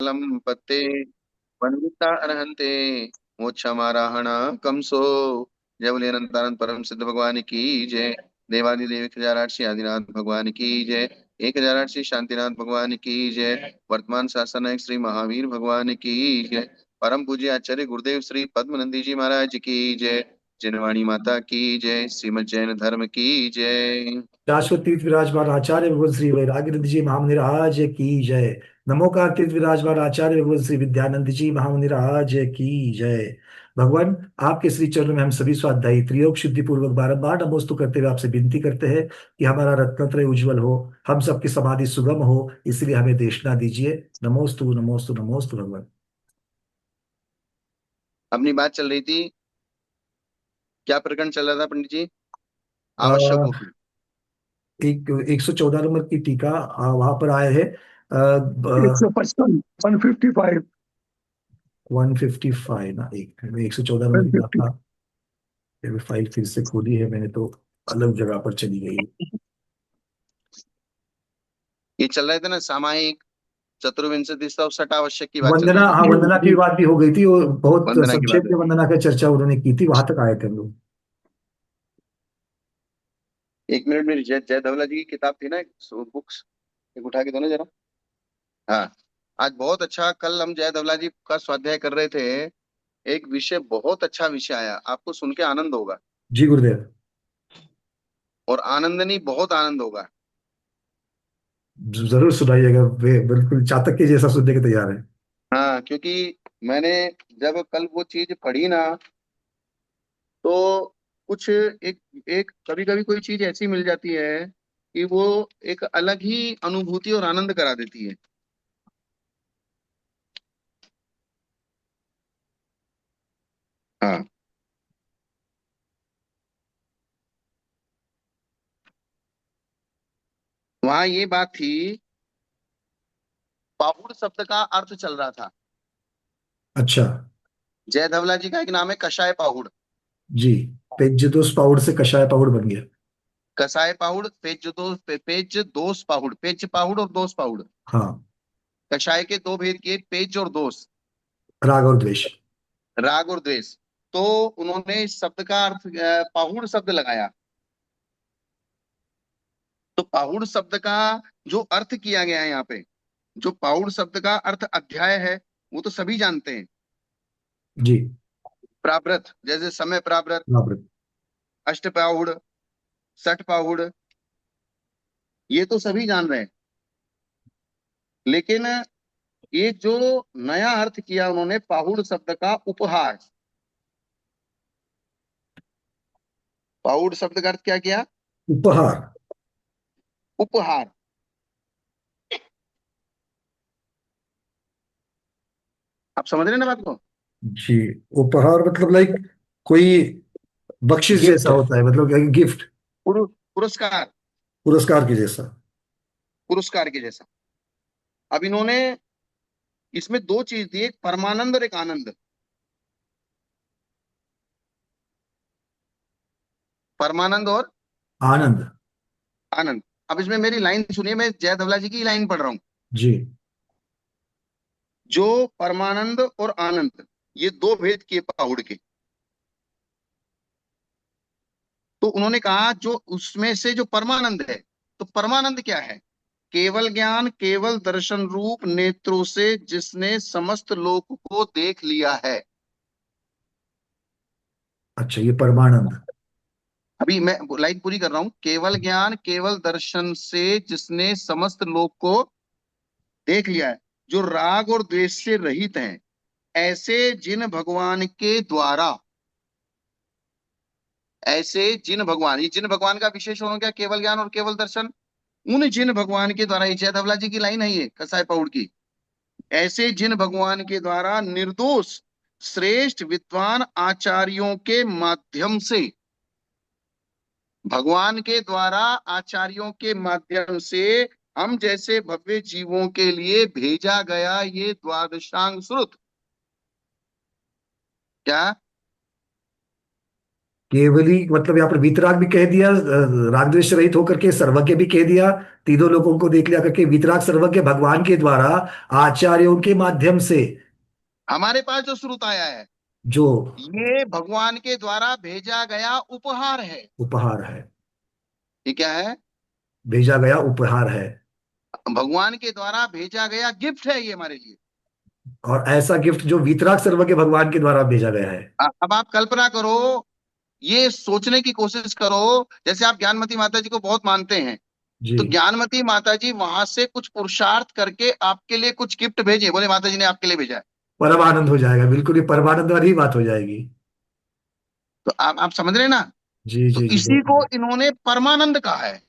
फलम पत्ते वंदिता अर्हन्ते मोक्षमाराहण कंसो। जय बोले अनंतानंद परम सिद्ध भगवान की जय। देवादिदेव 1008 आदिनाथ भगवान की जय। 1008 शांतिनाथ भगवान की जय। वर्तमान शासन नायक श्री महावीर भगवान की जय। परम पूज्य आचार्य गुरुदेव श्री पद्मनंदी जी महाराज की जय। जिनवाणी माता की जय। श्रीमद जैन धर्म की जय। शाश्वत तीर्थ विराजमान आचार्य भगवत श्री वैराग्यनाथ जी महामुनिराज की जय। नमोकार तीर्थ विराजमान आचार्य भगवत श्री विद्यानंद जी महामुनिराज की जय। भगवान, आपके श्री चरणों में हम सभी स्वाध्यायी त्रियोग शुद्धि पूर्वक बारंबार नमोस्तु करते हुए आपसे विनती करते हैं कि हमारा रत्नत्रय उज्जवल हो, हम सबकी समाधि सुगम हो, इसलिए हमें देशना दीजिए। नमोस्तु नमोस्तु नमोस्तु भगवान। अपनी बात चल रही थी, क्या प्रकरण चल रहा था पंडित जी? आवश्यक आ, होगी। एक 114 नंबर की टीका वहां पर आए हैं। 155, 155, 155 ना, एक 114 नंबर की 150। आपका फाइल फिर से खोली है मैंने तो अलग जगह पर चली गई। ये चल रहे थे ना, सामायिक चतुर्विंशति सठ आवश्यक की बात चल रही वंदना, थी। हाँ, वंदना की बात भी हो गई थी और बहुत वंदना की बात संक्षेप है। में वंदना की चर्चा उन्होंने की थी, वहां तक आए थे हम लोग। एक मिनट, मेरी जय जय धवला जी की किताब थी ना, बुक्स, एक उठा के दो ना जरा। हाँ, आज बहुत अच्छा, कल हम जय धवला जी का स्वाध्याय कर रहे थे। एक विषय, बहुत अच्छा विषय आया, आपको सुन के आनंद होगा। जी गुरुदेव। और आनंद नहीं, बहुत आनंद होगा। जरूर सुनाइएगा, वे बिल्कुल चातक के जैसा सुनने के तैयार है। हाँ, क्योंकि मैंने जब कल वो चीज पढ़ी ना, तो कुछ एक एक कभी कभी कोई चीज ऐसी मिल जाती है कि वो एक अलग ही अनुभूति और आनंद करा देती है। हाँ, वहां ये बात थी, पाहुड़ शब्द का अर्थ चल रहा था। अच्छा। जय धवला जी का एक नाम है कषाय पाहुड़। जी। पेज पाउड से कषाय पाउड बन गया। कसाय पाहुड़, पेज दोष पाहुड़, पेज पाहुड़ और दोष पाहुड़। हाँ। कषाय के दो भेद किए, पेज और दोष, राग और द्वेष। राग और द्वेष। तो उन्होंने इस शब्द का अर्थ पाहुड़ शब्द लगाया। तो पाहुड़ शब्द का जो अर्थ किया गया है यहाँ पे, जो पाहुड़ शब्द का अर्थ अध्याय है, वो तो सभी जानते हैं। जी। प्रावृत, जैसे समय प्रावृत, बराबर। अष्ट पाहुड़, सठ पाहुड़, ये तो सभी जान रहे हैं। लेकिन एक जो नया अर्थ किया उन्होंने पाहुड़ शब्द का, उपहार। पाहुड़ शब्द का अर्थ क्या किया? उपहार। उपहार। आप समझ रहे हैं ना बात को? जी। उपहार मतलब लाइक कोई बख्शिश गिफ्ट, जैसा होता है, मतलब गिफ्ट। पुरस्कार, पुरस्कार के जैसा। पुरस्कार के जैसा। अब इन्होंने इसमें दो चीज दी, एक परमानंद और एक आनंद। परमानंद और आनंद। आनंद। अब इसमें मेरी लाइन सुनिए, मैं जय धवला जी की लाइन पढ़ रहा हूं। जी। जो परमानंद और आनंद, ये दो भेद किए पाहुड़ के। तो उन्होंने कहा जो उसमें से जो परमानंद है, तो परमानंद क्या है? केवल ज्ञान, केवल दर्शन रूप नेत्रों से जिसने समस्त लोक को देख लिया है। अच्छा, ये परमानंद। अभी मैं लाइन पूरी कर रहा हूं। केवल ज्ञान, केवल दर्शन से जिसने समस्त लोक को देख लिया है, जो राग और द्वेष से रहित हैं, ऐसे जिन भगवान के द्वारा, ऐसे जिन भगवान, ये जिन भगवान का विशेष हो गया, केवल ज्ञान और केवल दर्शन। उन जिन भगवान के द्वारा, ये जय धवला जी की लाइन है ये, कसाई पौड़ की। ऐसे जिन भगवान के द्वारा निर्दोष श्रेष्ठ विद्वान आचार्यों के माध्यम से, भगवान के द्वारा आचार्यों के माध्यम से हम जैसे भव्य जीवों के लिए भेजा गया ये द्वादशांग श्रुत, क्या केवली मतलब यहाँ पर वीतराग भी कह दिया, राग द्वेष रहित होकर के सर्वज्ञ भी कह दिया, तीनों लोगों को देख लिया करके वीतराग सर्वज्ञ भगवान के द्वारा आचार्यों के माध्यम से हमारे पास जो श्रुत आया है, जो ये भगवान के द्वारा भेजा गया उपहार है। उपहार है, ये क्या है? भेजा गया उपहार है। भगवान के द्वारा भेजा गया गिफ्ट है ये हमारे लिए। और ऐसा गिफ्ट जो वीतराग सर्वज्ञ भगवान के द्वारा भेजा गया है। अब आप कल्पना करो, ये सोचने की कोशिश करो, जैसे आप ज्ञानमती माता जी को बहुत मानते हैं, जी। तो ज्ञानमती माता जी वहां से कुछ पुरुषार्थ करके आपके लिए कुछ गिफ्ट भेजे, बोले माता जी ने आपके लिए भेजा है। परम आनंद हो जाएगा, बिल्कुल ये परमानंद वाली ही बात हो जाएगी। तो आप समझ रहे हैं ना? जी तो जी जी, इसी बहुत। को इन्होंने परमानंद कहा है।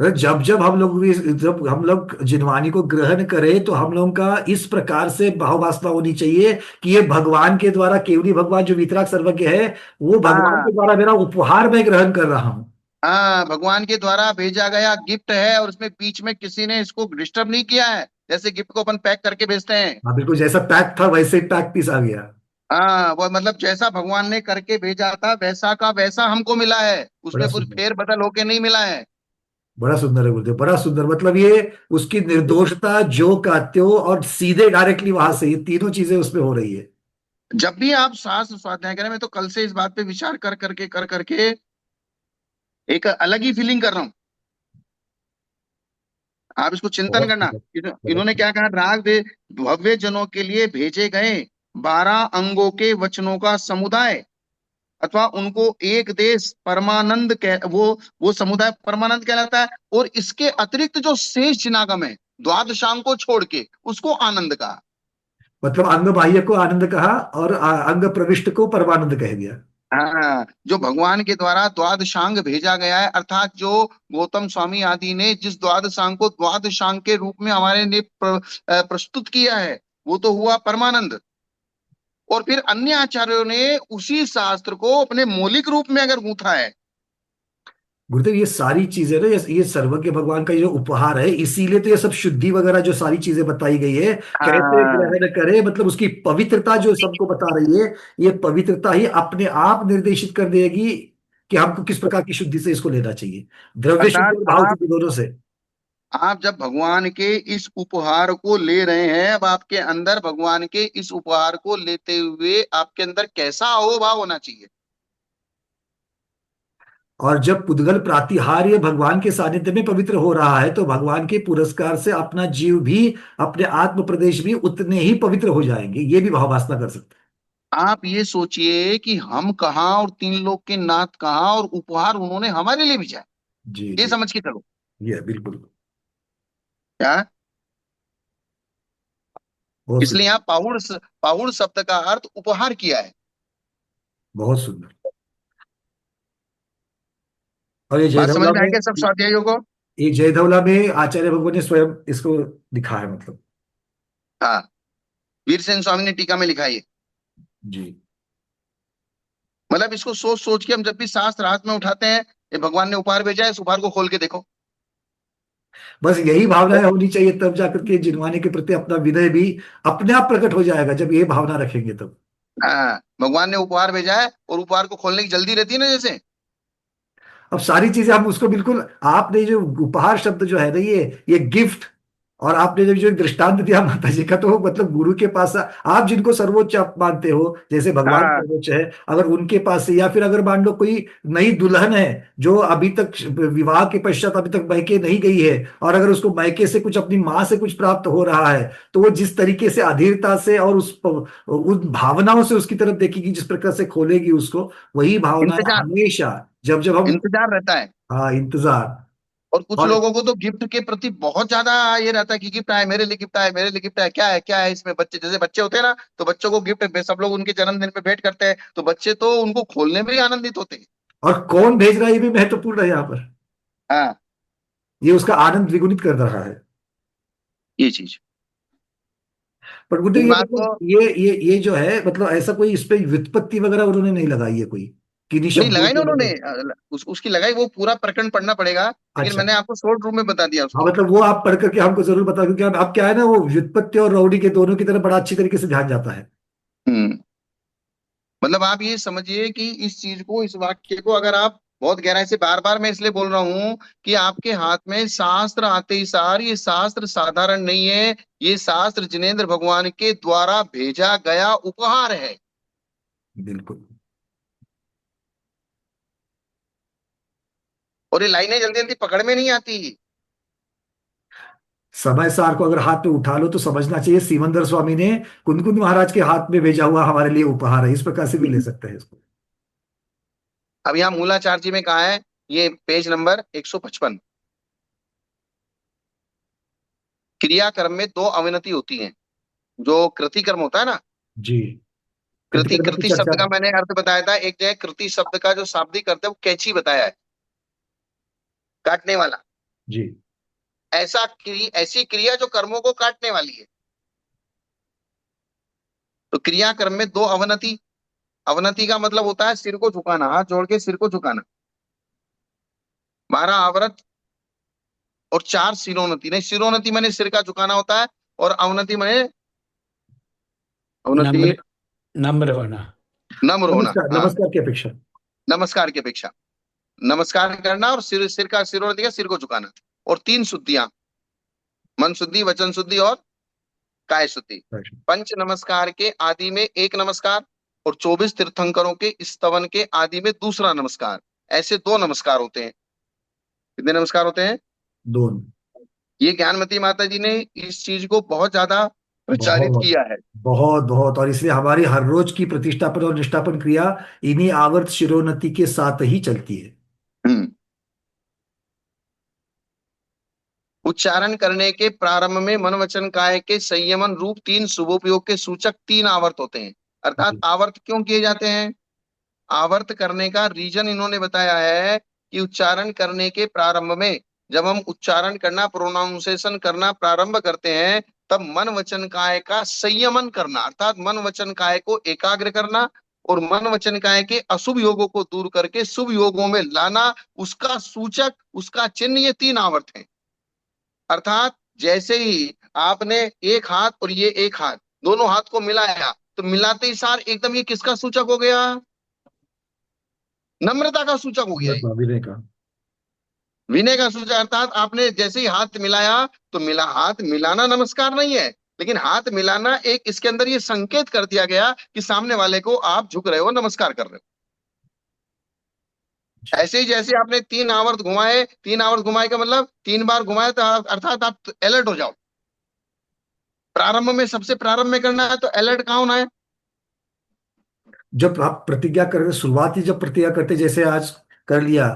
अरे जब हम लोग जिनवानी को ग्रहण करें तो हम लोगों का इस प्रकार से भाव वासना होनी चाहिए कि ये भगवान के द्वारा, केवली भगवान जो वीतराग सर्वज्ञ है, वो भगवान हाँ के द्वारा मेरा उपहार मैं ग्रहण कर रहा हूँ। हाँ, भगवान के द्वारा भेजा गया गिफ्ट है, और इसमें बीच में किसी ने इसको डिस्टर्ब नहीं किया है, जैसे गिफ्ट को अपन पैक करके भेजते हैं। हाँ बिल्कुल, जैसा पैक था वैसे ही पैक पीस आ गया। हाँ, वो मतलब जैसा भगवान ने करके भेजा था वैसा का वैसा हमको मिला है, बड़ा उसमें कुछ सुंदर, फेर बदल होके नहीं मिला है। बड़ा सुंदर है गुरुदेव, बड़ा सुंदर। मतलब ये उसकी निर्दोषता, जो का त्यों, और सीधे डायरेक्टली वहां से ये तीनों चीजें उसमें हो रही है। जब भी आप शास्त्र स्वाध्याय करें, मैं तो कल से इस बात पे विचार कर करके एक अलग ही फीलिंग कर रहा हूँ। आप इसको चिंतन बहुत करना। सुंदर, बड़ा इन्होंने सुंदर। क्या कहा, राग दे भव्य जनों के लिए भेजे गए 12 अंगों के वचनों का समुदाय, अथवा उनको एक देश परमानंद कह वो समुदाय परमानंद कहलाता है। और इसके अतिरिक्त जो शेष जिनागम है द्वादशांग को छोड़ के, उसको आनंद कहा। मतलब अंग बाह्य को आनंद कहा और अंग प्रविष्ट को परमानंद कह दिया। हाँ, जो भगवान के द्वारा द्वादशांग भेजा गया है, अर्थात जो गौतम स्वामी आदि ने जिस द्वादशांग को द्वादशांग के रूप में हमारे लिए प्रस्तुत किया है, वो तो हुआ परमानंद। और फिर अन्य आचार्यों ने उसी शास्त्र को अपने मौलिक रूप में अगर गूंथा है। गुरुदेव ये सारी चीजें ना, ये सर्वज्ञ भगवान का ये जो उपहार है, इसीलिए तो ये सब शुद्धि वगैरह जो सारी चीजें बताई गई है, कैसे हाँ, ग्रहण करे, मतलब उसकी पवित्रता जो सबको बता रही है, ये पवित्रता ही अपने आप निर्देशित कर देगी कि हमको किस प्रकार की शुद्धि से इसको लेना चाहिए, द्रव्य शुद्धि अर्थात और भाव आप शुद्धि दोनों से। आप जब भगवान के इस उपहार को ले रहे हैं, अब आपके अंदर भगवान के इस उपहार को लेते हुए आपके अंदर कैसा अहोभाव होना चाहिए। और जब पुद्गल प्रातिहार्य भगवान के सानिध्य में पवित्र हो रहा है, तो भगवान के पुरस्कार से अपना जीव भी, अपने आत्म प्रदेश भी उतने ही पवित्र हो जाएंगे, ये भी भाव वासना कर सकते आप ये सोचिए कि हम कहाँ और तीन लोग के नाथ कहाँ, और उपहार उन्होंने हमारे लिए भेजा है। हैं। जी ये जी, समझ के चलो। ये बिल्कुल। क्या? बहुत इसलिए सुंदर, यहाँ पाहुड़ शब्द का अर्थ उपहार किया है। बहुत सुंदर। और ये बात समझ जयधवला में में, आई क्या सब स्वाध्यायों को? ये जयधवला में आचार्य भगवान ने स्वयं इसको लिखा है, मतलब। हाँ, वीरसेन स्वामी ने टीका में लिखा है ये। जी। मतलब इसको सोच सोच के हम जब भी शास्त्र हाथ में उठाते हैं, ये भगवान ने उपहार भेजा है, इस उपहार को खोल के देखो। बस यही भावनाएं होनी चाहिए, तब जाकर के जिनवाने के प्रति अपना विनय भी अपने आप प्रकट हो जाएगा, जब ये भावना रखेंगे तब। हाँ, भगवान ने उपहार भेजा है और उपहार को खोलने की जल्दी रहती है ना, जैसे। अब सारी चीजें हम उसको बिल्कुल, आपने जो उपहार शब्द जो है ना, ये गिफ्ट, और आपने जो दृष्टांत दिया माता जी का, तो मतलब गुरु के पास आप जिनको सर्वोच्च आप मानते हो, जैसे भगवान हाँ सर्वोच्च है, अगर उनके पास से, या फिर अगर मान लो कोई नई दुल्हन है जो अभी तक विवाह के पश्चात अभी तक मैके नहीं गई है, और अगर उसको मैके से कुछ, अपनी माँ से कुछ प्राप्त हो रहा है, तो वो जिस तरीके से अधीरता से और उन भावनाओं से उसकी तरफ देखेगी, जिस प्रकार से खोलेगी उसको, वही भावना इंतजार, हमेशा, जब जब हम। इंतजार रहता है। हाँ, इंतजार। और कुछ और लोगों को तो गिफ्ट के प्रति बहुत ज्यादा ये रहता है कि गिफ्ट आए मेरे लिए, गिफ्ट आए मेरे लिए, गिफ्ट आए, क्या है क्या है इसमें। बच्चे जैसे बच्चे होते हैं ना, तो बच्चों को गिफ्ट सब लोग उनके जन्मदिन पे भेंट करते हैं, तो बच्चे तो उनको खोलने में ही आनंदित होते हैं। और कौन भेज रहा है, ये भी महत्वपूर्ण है यहाँ पर। हाँ, ये उसका आनंद द्विगुणित कर रहा है। ये चीज, पर गुड्डे, इस ये बात मतलब को ये जो है, मतलब ऐसा कोई इस पे व्युत्पत्ति वगैरह उन्होंने नहीं लगाई है कोई, किन्हीं नहीं शब्दों लगाई ना को उन्होंने, मतलब। उसकी लगाई, वो पूरा प्रकरण पढ़ना पड़ेगा, लेकिन अच्छा। मैंने आपको शॉर्ट रूम में बता दिया हाँ उसको। मतलब वो आप पढ़ करके हमको जरूर बताओ, क्योंकि अब क्या है ना, वो व्युत्पत्ति और रौड़ी के दोनों की तरफ बड़ा अच्छी तरीके से ध्यान जाता है। हम्म। मतलब आप ये समझिए कि इस चीज को, इस वाक्य को अगर आप बहुत गहराई से, बार बार मैं इसलिए बोल रहा हूं कि आपके हाथ में शास्त्र आते ही सार, ये शास्त्र साधारण नहीं है, ये शास्त्र जिनेंद्र भगवान के द्वारा भेजा गया उपहार है। बिल्कुल। और ये लाइनें जल्दी जल्दी पकड़ में नहीं आती। समय सार को अगर हाथ में उठा लो तो समझना चाहिए सीमंदर स्वामी ने कुंदकुंद महाराज के हाथ में भेजा हुआ हमारे लिए उपहार है, इस प्रकार से भी ले सकते हैं इसको। अब यहाँ मूलाचार जी में कहा है, ये पेज नंबर 155, क्रियाक्रम में दो अवनति होती है। जो कृति कर्म होता है ना, जी। कृति, प्रतिक्रमण की कृति चर्चा। शब्द का मैंने अर्थ बताया था, एक जगह कृति शब्द का जो शाब्दिक अर्थ है वो कैंची बताया है, काटने वाला। जी। ऐसी क्रिया जो कर्मों को काटने वाली है। तो क्रियाक्रम में दो अवनति, अवनति का मतलब होता है सिर को झुकाना, हाथ जोड़ के सिर को झुकाना। 12 आवृत और 4 सिरोन्नति, नहीं सिरोन्नति मैंने सिर का झुकाना होता है, और अवनति मैंने, अवनति नम्र नम्र होना। नम्र होना। नमस्कार, हाँ, नमस्कार की अपेक्षा। नमस्कार की अपेक्षा, नमस्कार करना, और सिर, सिर का, सिरोन्नति का सिर को झुकाना। और 3 शुद्धियां, मन शुद्धि, वचन शुद्धि और काय शुद्धि। पंच नमस्कार के आदि में एक नमस्कार, और 24 तीर्थंकरों के स्तवन के आदि में दूसरा नमस्कार। ऐसे 2 नमस्कार होते हैं। कितने नमस्कार होते हैं? दोनों। ये ज्ञानमती माता जी ने इस चीज को बहुत ज्यादा प्रचारित बहुत किया है। बहुत बहुत, और इसलिए हमारी हर रोज की प्रतिष्ठापन और निष्ठापन क्रिया इन्हीं आवर्त शिरोन्नति के साथ ही चलती है। हम्म। उच्चारण करने के प्रारंभ में मन वचन काया के संयमन रूप 3 शुभोपयोग के सूचक 3 आवर्त होते हैं। अर्थात जी। आवर्त क्यों किए जाते हैं? आवर्त करने का रीजन इन्होंने बताया है कि उच्चारण करने के प्रारंभ में, जब हम उच्चारण करना, प्रोनाउंसिएशन करना प्रारंभ करते हैं, तब मन वचन काय का संयमन करना, अर्थात मन वचन काय को एकाग्र करना, और मन वचन काय के अशुभ योगों को दूर करके शुभ योगों में लाना, उसका सूचक, उसका चिन्ह, ये 3 आवर्त हैं। अर्थात जैसे ही आपने एक हाथ और ये एक हाथ, दोनों हाथ को मिलाया, तो मिलाते ही सार एकदम ये किसका सूचक हो गया? नम्रता का सूचक हो गया। विनय का। विनय का सूचक। अर्थात आपने जैसे ही हाथ मिलाया, तो मिला, हाथ मिलाना नमस्कार नहीं है, लेकिन हाथ मिलाना एक, इसके अंदर ये संकेत कर दिया गया कि सामने वाले को आप झुक रहे हो, नमस्कार कर रहे हो। ऐसे ही जैसे आपने 3 आवर्त घुमाए, 3 आवर्त घुमाए का मतलब 3 बार घुमाए, तो अर्थात आप अलर्ट हो जाओ। प्रारंभ में, सबसे प्रारंभ में करना है, तो अलर्ट कहाँ होना है? जब आप प्रतिज्ञा करते, शुरुआती जब प्रतिज्ञा करते, जैसे आज कर लिया,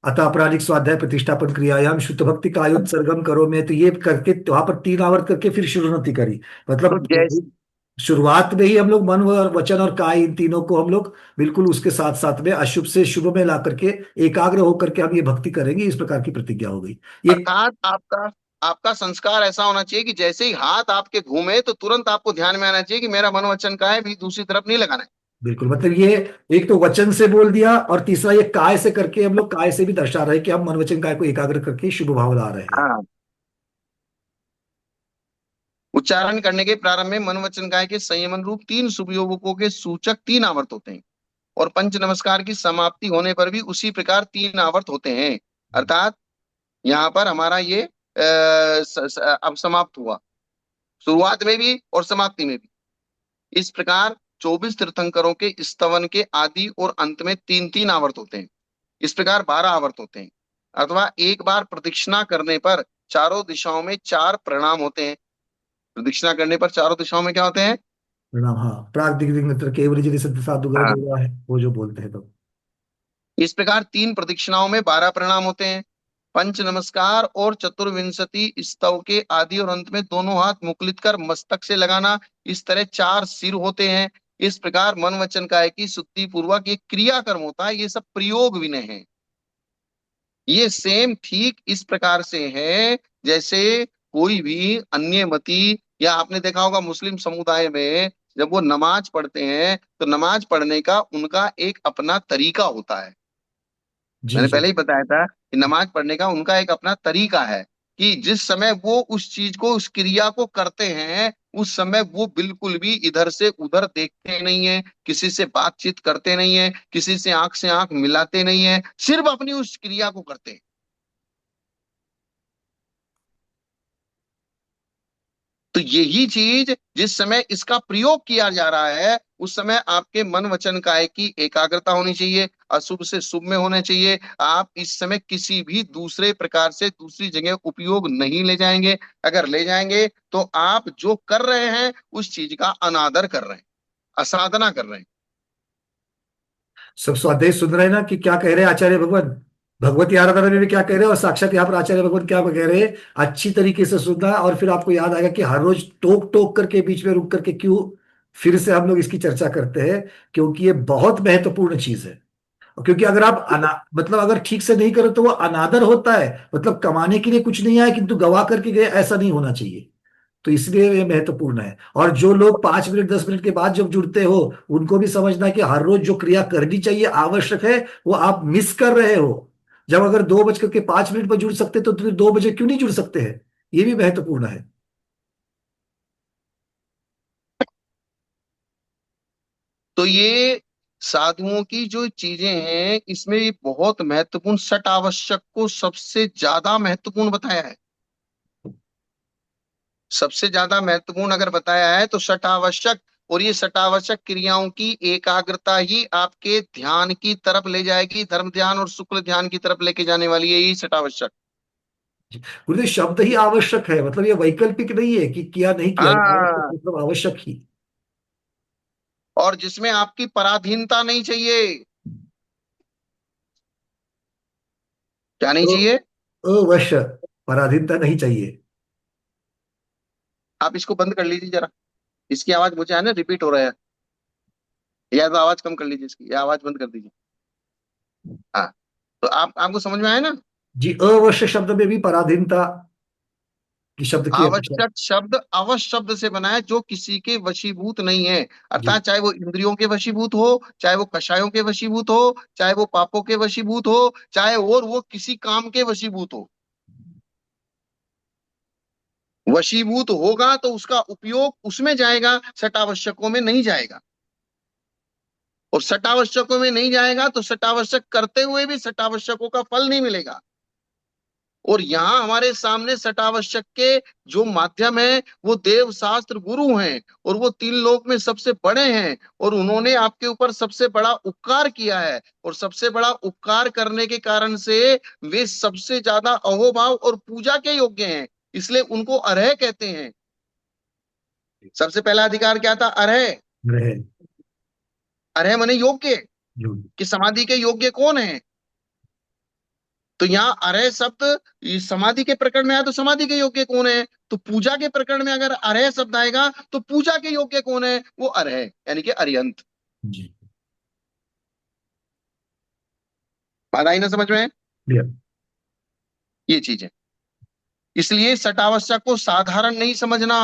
अतः आपराधिक स्वाध्याय प्रतिष्ठापन क्रियायाम शुद्ध भक्ति कायोत्सर्गम करो में, तो ये करके वहां पर 3 आवर्त करके फिर शुरुनति करी। तो मतलब जैसे, शुरुआत में ही हम लोग मन और वचन और काय, इन तीनों को हम लोग बिल्कुल उसके साथ साथ में अशुभ से शुभ में ला करके एकाग्र होकर के हम ये भक्ति करेंगे, इस प्रकार की प्रतिज्ञा हो गई ये। अर्थात आपका, आपका संस्कार ऐसा होना चाहिए कि जैसे ही हाथ आपके घूमे, तो तुरंत आपको ध्यान में आना चाहिए कि मेरा मन वचन का है, भी दूसरी तरफ नहीं लगाना है। बिल्कुल, मतलब ये एक तो वचन से बोल दिया, और तीसरा ये काय से करके हम लोग काय से भी दर्शा रहे हैं कि हम मन वचन काय को एकाग्र करके शुभ भाव ला रहे हैं। हाँ। उच्चारण करने के प्रारंभ में मन वचन काय के संयमन रूप 3 शुभ योगों के सूचक 3 आवर्त होते हैं, और पंच नमस्कार की समाप्ति होने पर भी उसी प्रकार 3 आवर्त होते हैं। अर्थात यहाँ पर हमारा ये अब समाप्त हुआ, शुरुआत में भी और समाप्ति में भी। इस प्रकार 24 तीर्थंकरों के स्तवन के आदि और अंत में 3-3 आवर्त होते हैं। इस प्रकार 12 आवर्त होते हैं। अथवा एक बार प्रदक्षिणा करने पर चारों दिशाओं में 4 प्रणाम होते हैं। प्रदक्षिणा करने पर चारों दिशाओं में क्या होते हैं? प्रणाम, हाँ। प्राग दिग् मित्र केवल जिन सत्य साधु गण हाँ। देवा है, वो जो बोलते हैं तो। इस प्रकार 3 प्रदक्षिणाओं में 12 प्रणाम होते हैं। पंच नमस्कार और चतुर्विंशति स्तव के आदि और अंत में दोनों हाथ मुकुलित कर मस्तक से लगाना, इस तरह 4 सिर होते हैं। इस प्रकार मन वचन काय की शुद्धि पूर्वक ये क्रियाकर्म होता है। ये सब प्रयोग विनय है। ये सेम ठीक इस प्रकार से है जैसे कोई भी अन्य मती, या आपने देखा होगा मुस्लिम समुदाय में जब वो नमाज पढ़ते हैं, तो नमाज पढ़ने का उनका एक अपना तरीका होता है। जी मैंने जी। पहले ही बताया था कि नमाज पढ़ने का उनका एक अपना तरीका है। कि जिस समय वो उस चीज को, उस क्रिया को करते हैं, उस समय वो बिल्कुल भी इधर से उधर देखते नहीं है, किसी से बातचीत करते नहीं है, किसी से आंख मिलाते नहीं है, सिर्फ अपनी उस क्रिया को करते हैं। तो यही चीज जिस समय इसका प्रयोग किया जा रहा है, उस समय आपके मन वचन काया की एकाग्रता होनी चाहिए, अशुभ से शुभ में होना चाहिए। आप इस समय किसी भी दूसरे प्रकार से दूसरी जगह उपयोग नहीं ले जाएंगे। अगर ले जाएंगे तो आप जो कर रहे हैं उस चीज का अनादर कर रहे हैं, असाधना कर रहे हैं। सब स्वाध्याय सुन रहे हैं ना कि क्या कह रहे हैं आचार्य भगवान? भगवती आराधना में भी क्या कह रहे हैं और साक्षात यहाँ पर आचार्य भगवान क्या कह रहे हैं? अच्छी तरीके से सुनना, और फिर आपको याद आएगा कि हर रोज टोक टोक करके बीच में रुक करके क्यों फिर से हम लोग इसकी चर्चा करते हैं, क्योंकि ये बहुत महत्वपूर्ण चीज है। क्योंकि अगर आप मतलब अगर ठीक से नहीं करो तो वो अनादर होता है, मतलब कमाने के लिए कुछ नहीं आया किंतु गवा करके गए, ऐसा नहीं होना चाहिए। तो इसलिए ये महत्वपूर्ण है। और जो लोग 5 मिनट 10 मिनट के बाद जब जुड़ते हो, उनको भी समझना है कि हर रोज जो क्रिया करनी चाहिए आवश्यक है, वो आप मिस कर रहे हो। जब अगर 2:05 पर जुड़ सकते तो फिर 2 बजे क्यों नहीं जुड़ सकते हैं? ये भी महत्वपूर्ण है। तो ये साधुओं की जो चीजें हैं, इसमें ये बहुत महत्वपूर्ण सट आवश्यक को सबसे ज्यादा महत्वपूर्ण बताया है। सबसे ज्यादा महत्वपूर्ण अगर बताया है तो सटावश्यक। और ये सटावश्यक क्रियाओं की एकाग्रता ही आपके ध्यान की तरफ ले जाएगी, धर्म ध्यान और शुक्ल ध्यान की तरफ लेके जाने वाली है यही सटावश्यक। गुरुदेव, शब्द ही आवश्यक है, मतलब ये वैकल्पिक नहीं है कि किया नहीं किया, ये आवश्यक हाँ, मतलब आवश्यक ही। और जिसमें आपकी पराधीनता नहीं चाहिए। क्या नहीं तो चाहिए? अवश्य पराधीनता नहीं चाहिए। आप इसको बंद कर लीजिए जरा। इसकी आवाज मुझे है ना रिपीट हो रहा है। या तो आवाज कम कर लीजिए, इसकी या आवाज बंद कर दीजिए। हाँ, तो आपको समझ में आया ना? जी, अवश्य शब्द में भी पराधीनता की शब्द की अपेक्षा। आवश्यक शब्द अवश्य शब्द से बना है, जो किसी के वशीभूत नहीं है। जी। अर्थात चाहे वो इंद्रियों के वशीभूत हो, चाहे वो कषायों के वशीभूत हो, चाहे वो पापों के वशीभूत हो, चाहे और वो किसी काम के वशीभूत हो। वशीभूत होगा तो उसका उपयोग उसमें जाएगा, सटावश्यकों में नहीं जाएगा। और सटावश्यकों में नहीं जाएगा तो सटावश्यक करते हुए भी सटावश्यकों का फल नहीं मिलेगा। और यहाँ हमारे सामने सटावश्यक के जो माध्यम है वो देव शास्त्र गुरु हैं, और वो 3 लोक में सबसे बड़े हैं, और उन्होंने आपके ऊपर सबसे बड़ा उपकार किया है। और सबसे बड़ा उपकार करने के कारण से वे सबसे ज्यादा अहोभाव और पूजा के योग्य हैं, इसलिए उनको अर्ह कहते हैं। सबसे पहला अधिकार क्या था? अर्ह। रहे। अर्ह माने योग्य, जो। कि समाधि के योग्य कौन है। तो यहाँ अर्ह शब्द इस समाधि के प्रकरण में आया तो समाधि के योग्य कौन है, तो पूजा के प्रकरण में अगर अर्ह शब्द आएगा तो पूजा के योग्य कौन है, वो अर्ह यानी कि अरिहंत। जी। बात आई ना समझ में? क्लियर। ये चीज है। इसलिए सटावश्यक को साधारण नहीं समझना।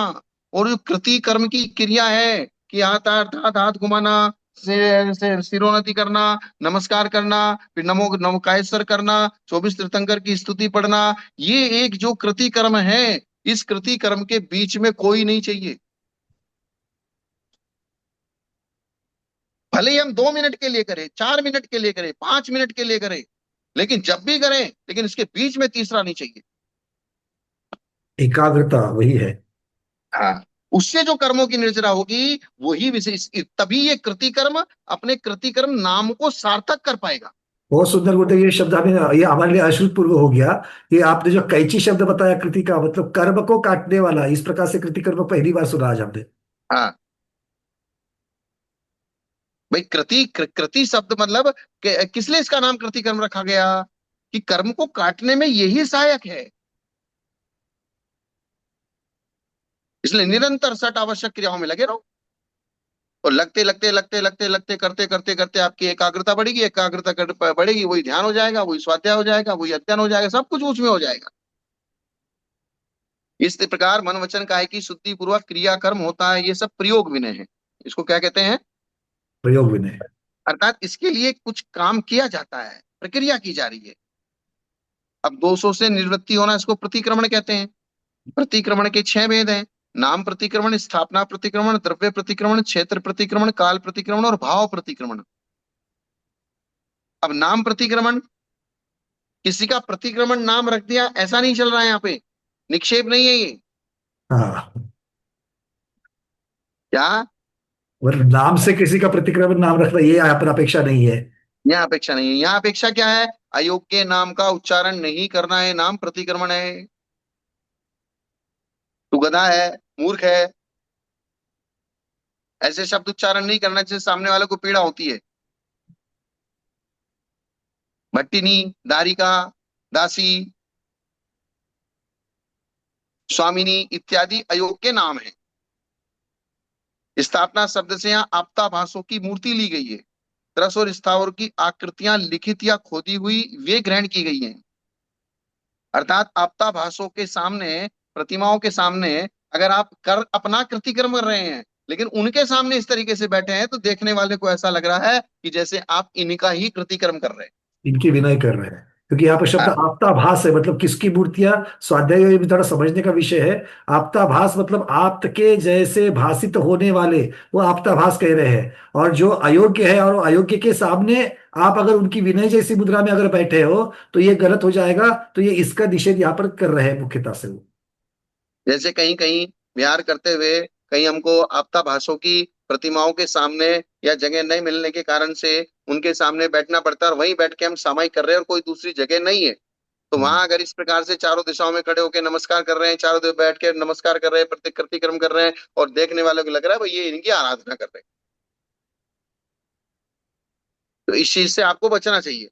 और जो कृति कर्म की क्रिया है कि हाथ घुमाना, से सिरोन्नति करना, नमस्कार करना, फिर नमो नमोकायेश्वर करना, 24 तीर्थंकर की स्तुति पढ़ना, ये एक जो कृति कर्म है, इस कृति कर्म के बीच में कोई नहीं चाहिए। भले ही हम 2 मिनट के लिए करें, 4 मिनट के लिए करें, 5 मिनट के लिए करें, लेकिन जब भी करें, लेकिन इसके बीच में तीसरा नहीं चाहिए। एकाग्रता वही है। हाँ, उससे जो कर्मों की निर्जरा होगी वही विशेष, तभी ये कृतिकर्म अपने कृतिकर्म नाम को सार्थक कर पाएगा। बहुत सुंदर गुरुदेव, ये शब्द हमें, ये हमारे लिए अश्रुतपूर्व हो गया। ये आपने जो कैची शब्द बताया, कृति का मतलब कर्म को काटने वाला, इस प्रकार से कृति कर्म पहली बार सुना आज हमने। हाँ भाई, कृति शब्द मतलब किस लिए इसका नाम कृतिकर्म रखा गया? कि कर्म को काटने में यही सहायक है। इसलिए निरंतर सट आवश्यक क्रियाओं में लगे रहो। और लगते लगते लगते लगते लगते करते करते करते आपकी एकाग्रता बढ़ेगी, बढ़ेगी, वही ध्यान हो जाएगा, वही स्वाध्याय हो जाएगा, वही अध्ययन हो जाएगा, सब कुछ उसमें हो जाएगा। इस प्रकार मन वचन काया की शुद्धि पूर्वक क्रिया कर्म होता है, ये सब प्रयोग विनय है। इसको क्या कहते हैं? प्रयोग विनय। अर्थात इसके लिए कुछ काम किया जाता है, प्रक्रिया की जा रही है। अब दोषों से निवृत्ति होना, इसको प्रतिक्रमण कहते हैं। प्रतिक्रमण के 6 भेद हैं। नाम प्रतिक्रमण, स्थापना प्रतिक्रमण, द्रव्य प्रतिक्रमण, क्षेत्र प्रतिक्रमण, काल प्रतिक्रमण और भाव प्रतिक्रमण। अब नाम प्रतिक्रमण, किसी का प्रतिक्रमण नाम रख दिया, ऐसा नहीं चल रहा है यहाँ पे, निक्षेप नहीं है ये। हाँ, क्या? और नाम से किसी का प्रतिक्रमण नाम रखना ये यहाँ पर अपेक्षा नहीं है। यहाँ अपेक्षा नहीं है। यहाँ अपेक्षा क्या है? अयोग्य नाम का उच्चारण नहीं करना है, नाम प्रतिक्रमण है। तू गधा है, मूर्ख है, ऐसे शब्द उच्चारण नहीं करना जिससे सामने वाले को पीड़ा होती है। भट्टिनी, दारिका, दासी, स्वामिनी इत्यादि अयोग्य नाम है। स्थापना शब्द से यहाँ आप्ताभासों की मूर्ति ली गई है। तरस और स्थावर की आकृतियां लिखित या खोदी हुई वे ग्रहण की गई हैं। अर्थात आप्ताभासों के सामने, प्रतिमाओं के सामने अगर आप कर अपना कृतिक्रम कर रहे हैं, लेकिन उनके सामने इस तरीके से बैठे हैं, तो देखने वाले को ऐसा लग रहा है कि जैसे आप इनका ही कृतिक्रम कर रहे हैं। इनकी विनय कर रहे हैं, क्योंकि यहाँ पर शब्द हाँ, आप्ताभास है, मतलब किसकी मूर्तियां। स्वाध्याय में भी थोड़ा समझने का विषय है। आप्ताभास मतलब आप्त के जैसे भासित होने वाले, वो आप्ताभास कह रहे हैं। और जो अयोग्य है और अयोग्य के सामने आप अगर उनकी विनय जैसी मुद्रा में अगर बैठे हो तो ये गलत हो जाएगा। तो ये इसका निषेध यहाँ पर कर रहे हैं मुख्यतः से वो। जैसे कहीं कहीं विहार करते हुए कहीं हमको आप्ताभासों की प्रतिमाओं के सामने या जगह नहीं मिलने के कारण से उनके सामने बैठना पड़ता है, और वहीं बैठ के हम सामायिक कर रहे हैं और कोई दूसरी जगह नहीं है, तो वहां अगर इस प्रकार से चारों दिशाओं में खड़े होकर नमस्कार कर रहे हैं, चारों दिशा बैठ के नमस्कार कर रहे हैं, प्रतिक्रम कर रहे हैं, और देखने वालों को लग रहा है भाई ये इनकी आराधना कर रहे हैं, तो इस चीज से आपको बचना चाहिए।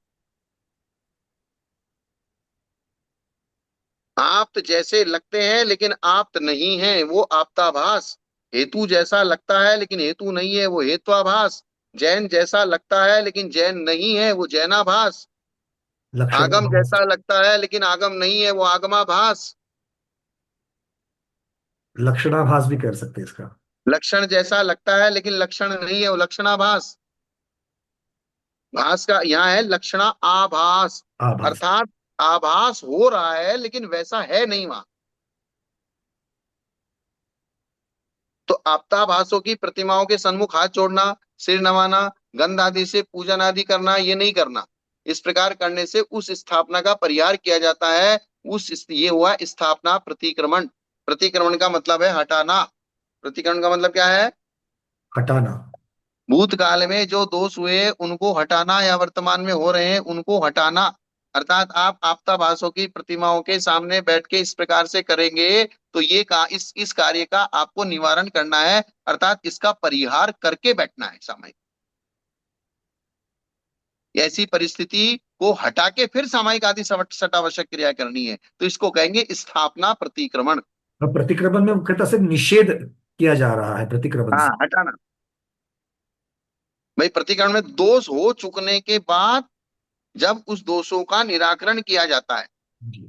आप्त जैसे लगते हैं लेकिन आप्त नहीं है, वो आप्ताभास। हेतु जैसा लगता है लेकिन हेतु नहीं है, वो हेत्वाभास। जैन जैसा लगता है लेकिन जैन नहीं है, वो जैनाभास। आगम लक्षणाभास। जैसा लगता है लेकिन आगम नहीं है, वो आगमाभास। लक्षणाभास भी कर सकते हैं इसका। लक्षण जैसा लगता है लेकिन लक्षण नहीं है, वो लक्षणाभास। भास का यहाँ है लक्षणा आभास, आभास। अर्थात आभास हो रहा है लेकिन वैसा है नहीं वहां। तो आप्ताभासों की प्रतिमाओं के सन्मुख हाथ जोड़ना, सिर नवाना, गंध आदि से पूजन आदि करना, ये नहीं करना। इस प्रकार करने से उस स्थापना का परिहार किया जाता है। ये हुआ स्थापना प्रतिक्रमण। प्रतिक्रमण का मतलब है हटाना। प्रतिक्रमण का मतलब क्या है? हटाना। भूतकाल में जो दोष हुए उनको हटाना, या वर्तमान में हो रहे हैं उनको हटाना। अर्थात आप आप्ताभासों की प्रतिमाओं के सामने बैठ के इस प्रकार से करेंगे तो ये का इस कार्य का आपको निवारण करना है, अर्थात इसका परिहार करके बैठना है सामयिक। ऐसी परिस्थिति को हटा के फिर सामयिक आदि सटावश्यक क्रिया करनी है, तो इसको कहेंगे स्थापना प्रतिक्रमण। और प्रतिक्रमण में मुख्यतः से निषेध किया जा रहा है प्रतिक्रमण हाँ, से। हटाना। भाई प्रतिक्रमण में दोष हो चुकने के बाद जब उस दोषों का निराकरण किया जाता है, जी।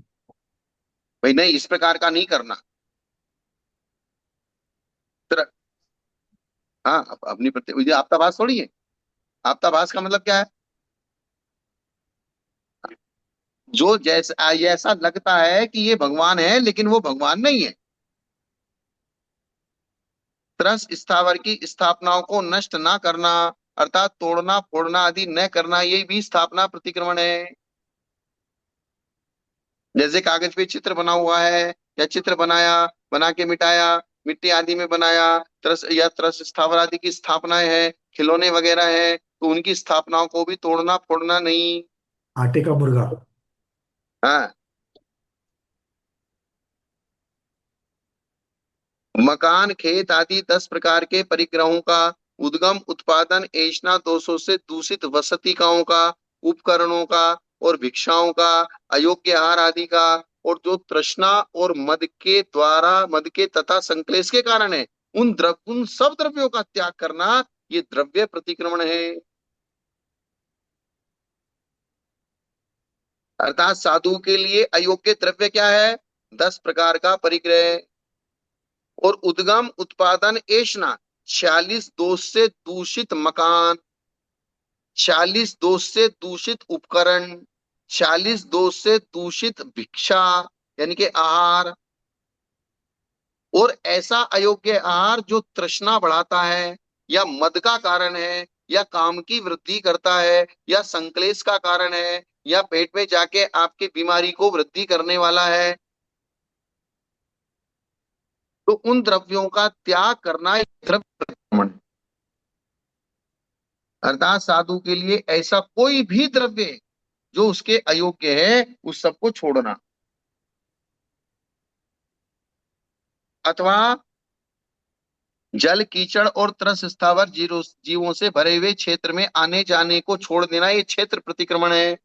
भाई नहीं इस प्रकार का नहीं करना। फिर हाँ, अपनी ये आप्ताभास थोड़ी है। आप्ताभास का मतलब क्या है? जो जैसा ऐसा लगता है कि ये भगवान है लेकिन वो भगवान नहीं है। त्रस स्थावर की स्थापनाओं को नष्ट ना करना, अर्थात तोड़ना फोड़ना आदि न करना, ये भी स्थापना प्रतिक्रमण है। जैसे कागज पे चित्र बना हुआ है, या चित्र बनाया, बना के मिटाया, मिट्टी आदि में बनाया, त्रस या त्रस स्थावर आदि की स्थापनाएं है, खिलौने वगैरह है, तो उनकी स्थापनाओं को भी तोड़ना फोड़ना नहीं। आटे का मुर्गा। हाँ। मकान, खेत आदि 10 प्रकार के परिग्रहों का उद्गम, उत्पादन, ऐष्णा दोषों से दूषित वसतिकाओं का, उपकरणों का और भिक्षाओं का, अयोग्य आहार आदि का, और जो तृष्णा और मद के तथा संक्लेश के कारण है, उन सब द्रव्यों का त्याग करना, ये द्रव्य प्रतिक्रमण है। अर्थात साधु के लिए अयोग्य द्रव्य क्या है? 10 प्रकार का परिग्रह, और उद्गम, उत्पादन, ऐष्णा 46 दोष से दूषित मकान, 46 दोष से दूषित उपकरण, 40 दोष से दूषित भिक्षा यानी कि आहार, और ऐसा अयोग्य आहार जो तृष्णा बढ़ाता है, या मद का कारण है, या काम की वृद्धि करता है, या संक्लेश का कारण है, या पेट में जाके आपकी बीमारी को वृद्धि करने वाला है, तो उन द्रव्यों का त्याग करना एक द्रव्य प्रतिक्रमण है। अर्थात साधु के लिए ऐसा कोई भी द्रव्य जो उसके अयोग्य है उस सबको छोड़ना, अथवा जल कीचड़ और त्रस स्थावर जीवों से भरे हुए क्षेत्र में आने जाने को छोड़ देना, ये क्षेत्र प्रतिक्रमण है।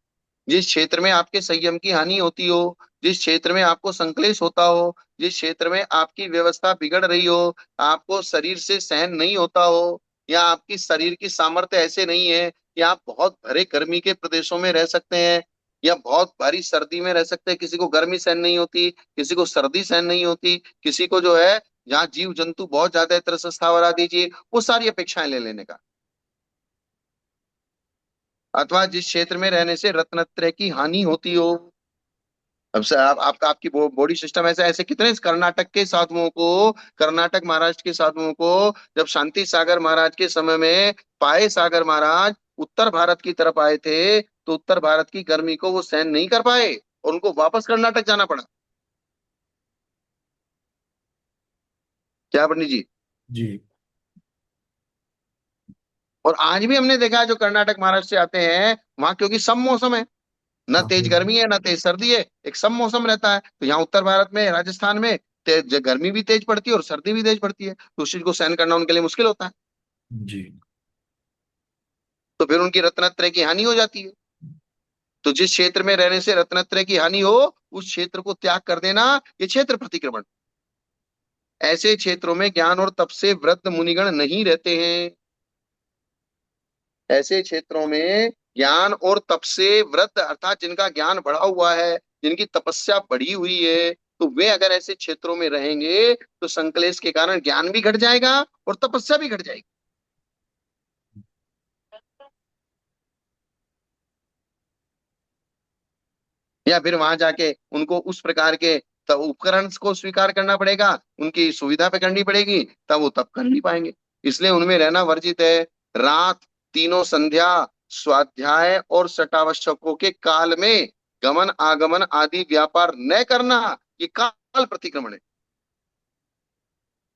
जिस क्षेत्र में आपके संयम की हानि होती हो, जिस क्षेत्र में आपको संक्लेश होता हो, जिस क्षेत्र में आपकी व्यवस्था बिगड़ रही हो, आपको शरीर से सहन नहीं होता हो, या आपकी शरीर की सामर्थ्य ऐसे नहीं है कि आप बहुत भरे गर्मी के प्रदेशों में रह सकते हैं, या बहुत भारी सर्दी में रह सकते हैं। किसी को गर्मी सहन नहीं होती, किसी को सर्दी सहन नहीं होती, किसी को जो है जहाँ जीव जंतु बहुत ज्यादा है, तरस स्थावर आदि जी, वो सारी अपेक्षाएं ले लेने का। अथवा जिस क्षेत्र में रहने से रत्नत्रय की हानि होती हो। अब से आपका आपकी बॉडी सिस्टम ऐसे ऐसे कितने कर्नाटक के साधुओं को, कर्नाटक महाराष्ट्र के साधुओं को जब शांति सागर महाराज के समय में पाए सागर महाराज उत्तर भारत की तरफ आए थे, तो उत्तर भारत की गर्मी को वो सहन नहीं कर पाए और उनको वापस कर्नाटक जाना पड़ा। क्या पंडित जी? जी। और आज भी हमने देखा है जो कर्नाटक महाराष्ट्र से आते हैं वहां, क्योंकि सब मौसम है, न हाँ, तेज गर्मी है न तेज सर्दी है, एक सम मौसम रहता है। तो यहाँ उत्तर भारत में, राजस्थान में तेज गर्मी भी तेज पड़ती है और सर्दी भी तेज पड़ती है, तो उस चीज को सहन करना उनके लिए मुश्किल होता है। जी। तो फिर उनकी रत्नत्रय की हानि हो जाती है। तो जिस क्षेत्र में रहने से रत्नत्रय की हानि हो उस क्षेत्र को त्याग कर देना, ये क्षेत्र प्रतिक्रमण। ऐसे क्षेत्रों में ज्ञान और तप से वृद्ध मुनिगण नहीं रहते हैं। ऐसे क्षेत्रों में ज्ञान और तप से वृद्ध अर्थात जिनका ज्ञान बढ़ा हुआ है, जिनकी तपस्या बढ़ी हुई है, तो वे अगर ऐसे क्षेत्रों में रहेंगे तो संकलेश के कारण ज्ञान भी घट जाएगा और तपस्या भी घट जाएगी। या फिर वहां जाके उनको उस प्रकार के उपकरण को स्वीकार करना पड़ेगा, उनकी सुविधा पे करनी पड़ेगी, तब वो तब कर नहीं पाएंगे। इसलिए उनमें रहना वर्जित है। रात, तीनों संध्या, स्वाध्याय और सटावश्यकों के काल में गमन आगमन आदि व्यापार न करना, ये काल प्रतिक्रमण है।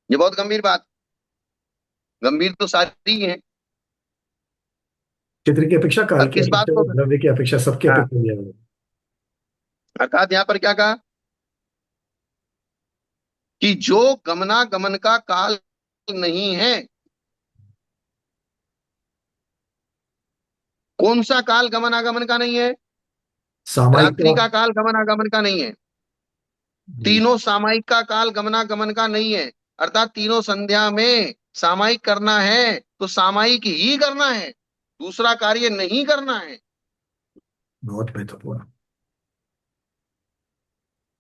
ये बहुत गंभीर बात, गंभीर तो सारी है। क्षेत्र की अपेक्षा, काल अब की किस बात अपेक्षा, को, द्रव्य की अपेक्षा, सबकी हाँ, अपेक्षा लिया गया। अर्थात यहाँ पर क्या कहा कि जो गमनागमन का काल नहीं है, कौन सा काल गमनागमन का नहीं है? सामायिक रात्रि का। का काल गमनागमन का नहीं है। जी। तीनों सामायिक का काल गमनागमन का नहीं है। अर्थात तीनों संध्या में सामायिक करना है तो सामायिक ही करना है, दूसरा कार्य नहीं करना है। बहुत महत्वपूर्ण।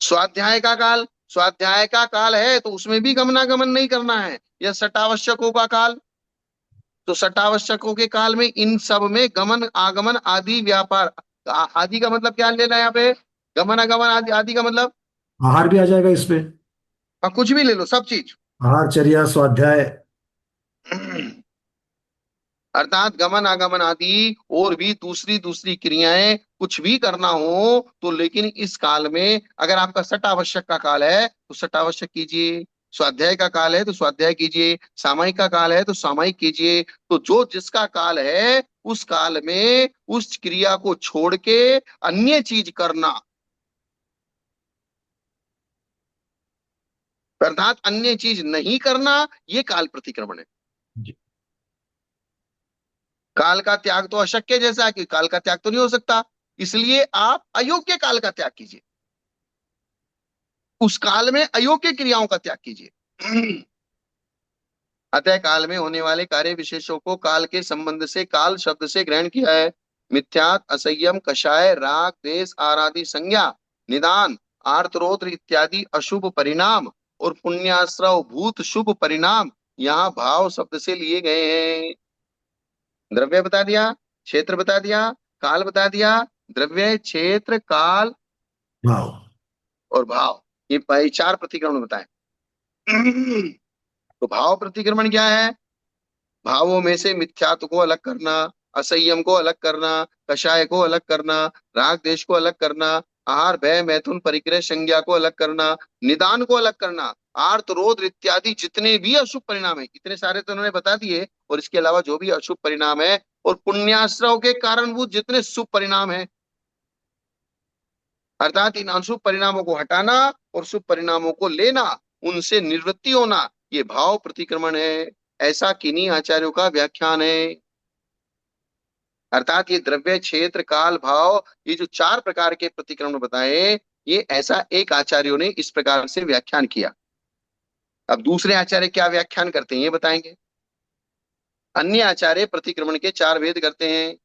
स्वाध्याय का काल, स्वाध्याय का काल है तो उसमें भी गमनागमन नहीं करना है। यह सटावश्यकों का काल, तो सटावश्यकों के काल में इन सब में गमन आगमन आदि व्यापार, आदि का मतलब क्या लेना है यहाँ पे? गमन आगमन आदि, आदि का मतलब आहार भी आ जाएगा इसमें। कुछ भी ले लो, सब चीज। आहारचर्या, स्वाध्याय। अर्थात गमन आगमन आदि और भी दूसरी दूसरी क्रियाएं कुछ भी करना हो तो, लेकिन इस काल में अगर आपका सट आवश्यक का काल है तो सट आवश्यक कीजिए, स्वाध्याय का काल है तो स्वाध्याय कीजिए, सामायिक का काल है तो सामायिक कीजिए। तो जो जिसका काल है उस काल में उस क्रिया को छोड़ के अन्य चीज करना, अर्थात अन्य चीज नहीं करना, ये काल प्रतिक्रमण है। जी। काल का त्याग तो अशक्य जैसा है कि काल का त्याग तो नहीं हो सकता, इसलिए आप अयोग्य काल का त्याग कीजिए, उस काल में अयोग्य क्रियाओं का त्याग कीजिए। अतः काल में होने वाले कार्य विशेषों को काल के संबंध से काल शब्द से ग्रहण किया है। मिथ्यात, असंयम, कषाय, राग, द्वेष, आराधि संज्ञा, निदान, आर्तरोद्र इत्यादि अशुभ परिणाम और पुण्याश्रव भूत शुभ परिणाम यहाँ भाव शब्द से लिए गए हैं। द्रव्य बता दिया, क्षेत्र बता दिया, काल बता दिया, द्रव्य, क्षेत्र, काल भाव। और भाव, ये चार प्रतिक्रमण बताए। तो भाव प्रतिक्रमण क्या है? भावों में से मिथ्यात्व को अलग करना, असंयम को अलग करना, कषाय को अलग करना, राग देश को अलग करना, आहार भय मैथुन परिग्रह संज्ञा को अलग करना, निदान को अलग करना, आर्त रोध इत्यादि जितने भी अशुभ परिणाम है, इतने सारे तो उन्होंने बता दिए, और इसके अलावा जो भी अशुभ परिणाम है और पुण्याश्रव के कारणभूत जितने शुभ परिणाम है, अर्थात इन अशुभ परिणामों को हटाना और शुभ परिणामों को लेना, उनसे निवृत्ति होना, ये भाव प्रतिक्रमण है। ऐसा किन्हीं आचार्यों का व्याख्यान है। अर्थात ये द्रव्य, क्षेत्र, काल, भाव, ये जो चार प्रकार के प्रतिक्रमण बताए, ये ऐसा एक आचार्यों ने इस प्रकार से व्याख्यान किया। अब दूसरे आचार्य क्या व्याख्यान करते हैं ये बताएंगे। अन्य आचार्य प्रतिक्रमण के चार भेद करते हैं,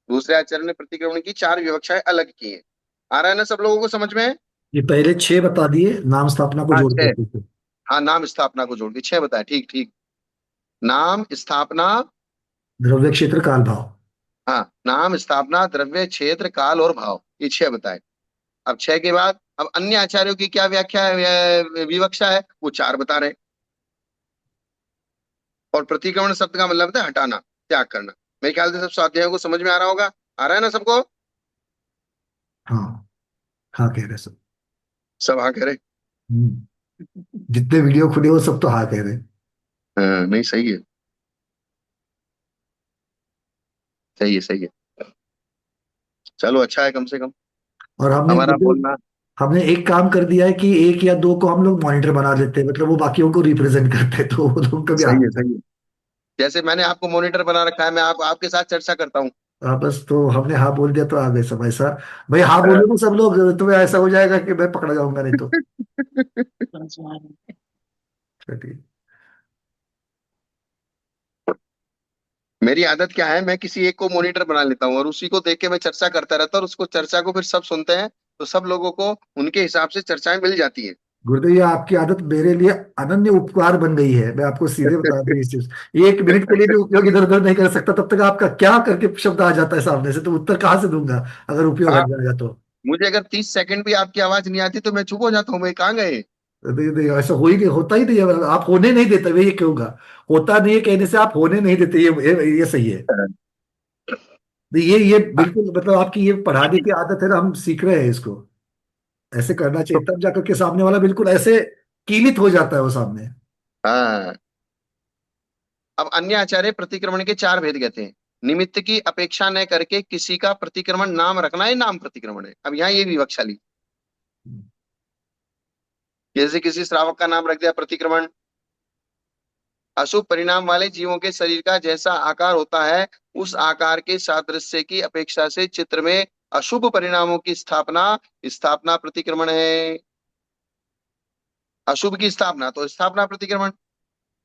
दूसरे आचार्य ने प्रतिक्रमण की चार विवक्षाएं अलग की है। आ रहा है ना सब लोगों को समझ में? ये पहले 6 बता दिए, नाम स्थापना को हाँ जोड़ छह। के। हाँ, नाम स्थापना को जोड़ के 6 बताए। ठीक ठीक। नाम स्थापना, द्रव्य, क्षेत्र, काल, भाव। हाँ, नाम स्थापना, द्रव्य, क्षेत्र, काल और भाव, ये 6 बताए। अब 6 के बाद अब अन्य आचार्यों की क्या व्याख्या है, विवक्षा है, वो 4 बता रहे। और प्रतिक्रमण शब्द का मतलब होता है हटाना, त्याग करना। मेरे ख्याल से सब स्वाध्यायों को समझ में आ रहा होगा। आ रहा है ना सबको? हाँ, हाँ कह रहे सब। सब हाँ कह रहे? जितने वीडियो खुले वो सब तो हाँ कह रहे। हाँ, नहीं सही है, सही है, सही है। चलो अच्छा है, कम से कम और हमने हमारा देखो, बोलना। हमने एक काम कर दिया है कि एक या दो को हम लोग मॉनिटर बना लेते हैं, मतलब वो बाकियों को रिप्रेजेंट करते हैं, तो वो लोग कभी सही है, आते हैं। सही है। जैसे मैंने आपको मॉनिटर बना रखा है, मैं आपके साथ चर्चा करता हूँ। हाँ, बस तो हमने हाँ बोल दिया तो आ गए सब ऐसा। भाई हाँ बोलो ना सब लोग, तो ऐसा हो जाएगा कि मैं पकड़ा जाऊंगा नहीं तो। चलिए। मेरी आदत क्या है, मैं किसी एक को मॉनिटर बना लेता हूँ और उसी को देख के मैं चर्चा करता रहता हूँ, और उसको चर्चा को फिर सब सुनते हैं, तो सब लोगों को उनके हिसाब से चर्चाएं मिल जाती है। गुरुदेव, ये आपकी आदत मेरे लिए अनन्य उपकार बन गई है, मैं आपको सीधे बता दूं इस चीज। 1 मिनट के लिए भी उपयोग इधर उधर नहीं कर सकता, तब तक आपका क्या करके शब्द आ जाता है सामने से, तो उत्तर कहाँ से दूंगा अगर उपयोग हट आप जाएगा तो। मुझे अगर 30 सेकंड भी आपकी आवाज नहीं आती तो मैं चुप हो जाता हूँ, मैं कहाँ गए। नहीं नहीं, ऐसा हो ही नहीं, होता ही नहीं है, आप होने नहीं देते, वे ये क्यों होगा? होता नहीं है कहने से आप होने नहीं देते, ये सही है। तो ये बिल्कुल, मतलब आपकी ये पढ़ाने की आदत है ना, हम सीख रहे हैं इसको, ऐसे करना चाहिए, तब जाकर के सामने वाला बिल्कुल ऐसे कीलित हो जाता है वो सामने। हाँ। अब अन्य आचार्य प्रतिक्रमण के 4 भेद कहते हैं। निमित्त की अपेक्षा न करके किसी का प्रतिक्रमण नाम रखना है, नाम प्रतिक्रमण है। अब यहाँ ये विवक्षा ली, जैसे किसी श्रावक का नाम रख दिया, प्रतिक्रमण। अशुभ परिणाम वाले जीवों के शरीर का जैसा आकार होता है, उस आकार के सादृश्य की अपेक्षा से चित्र में अशुभ परिणामों की स्थापना, स्थापना प्रतिक्रमण है। अशुभ की स्थापना तो स्थापना प्रतिक्रमण।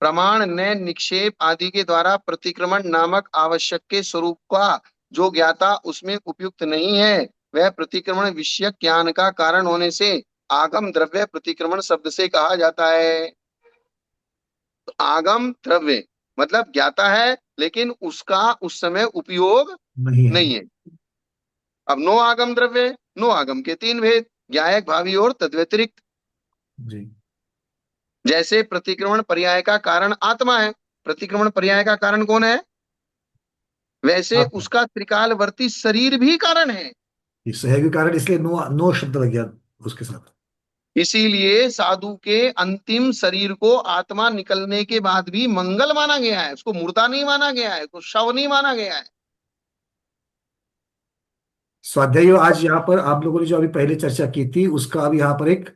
प्रमाण ने निक्षेप आदि के द्वारा प्रतिक्रमण नामक आवश्यक के स्वरूप का जो ज्ञाता उसमें उपयुक्त नहीं है, वह प्रतिक्रमण विषयक ज्ञान का कारण होने से आगम द्रव्य प्रतिक्रमण शब्द से कहा जाता है। तो आगम द्रव्य मतलब ज्ञाता है, लेकिन उसका उस समय उपयोग नहीं है। नहीं है। अब नो आगम द्रव्य, नो आगम के 3 भेद, ज्ञायक, भावी और तद्व्यतिरिक्त। जी। जैसे प्रतिक्रमण पर्याय का कारण आत्मा है, प्रतिक्रमण पर्याय का कारण कौन है? वैसे हाँ, उसका त्रिकालवर्ती शरीर भी कारण है। ये सहयोगी कारण, इसलिए नो नो शब्द लग गया उसके साथ। इसीलिए साधु के अंतिम शरीर को आत्मा निकलने के बाद भी मंगल माना गया है, उसको मुर्दा नहीं माना गया है, उसको शव नहीं माना गया है। स्वाध्याय आज यहाँ पर आप लोगों ने जो अभी पहले चर्चा की थी उसका अब यहाँ पर एक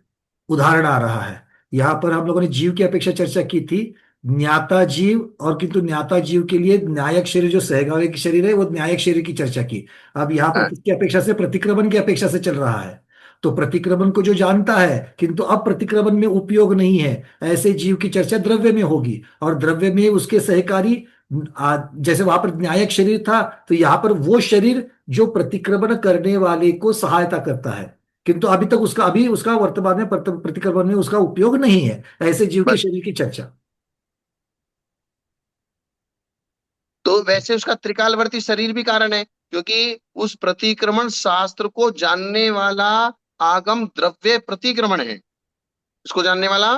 उदाहरण आ रहा है। यहाँ पर हम लोगों ने जीव की अपेक्षा चर्चा की थी, ज्ञाता जीव, और किंतु ज्ञाता जीव के लिए न्यायिक शरीर जो सहगावी शरीर है वो न्यायिक शरीर की चर्चा की। अब यहाँ पर हाँ, किसकी अपेक्षा से? प्रतिक्रमण की अपेक्षा से चल रहा है। तो प्रतिक्रमण को जो जानता है किंतु अब प्रतिक्रमण में उपयोग नहीं है, ऐसे जीव की चर्चा द्रव्य में होगी, और द्रव्य में उसके सहकारी जैसे वहां पर न्यायिक शरीर था, तो यहाँ पर वो शरीर जो प्रतिक्रमण करने वाले को सहायता करता है, किंतु अभी उसका वर्तमान में प्रतिक्रमण में उसका उपयोग नहीं है, ऐसे जीव के बस। शरीर की चर्चा। तो वैसे उसका त्रिकालवर्ती शरीर भी कारण है। क्योंकि उस प्रतिक्रमण शास्त्र को जानने वाला आगम द्रव्य प्रतिक्रमण है। इसको जानने वाला,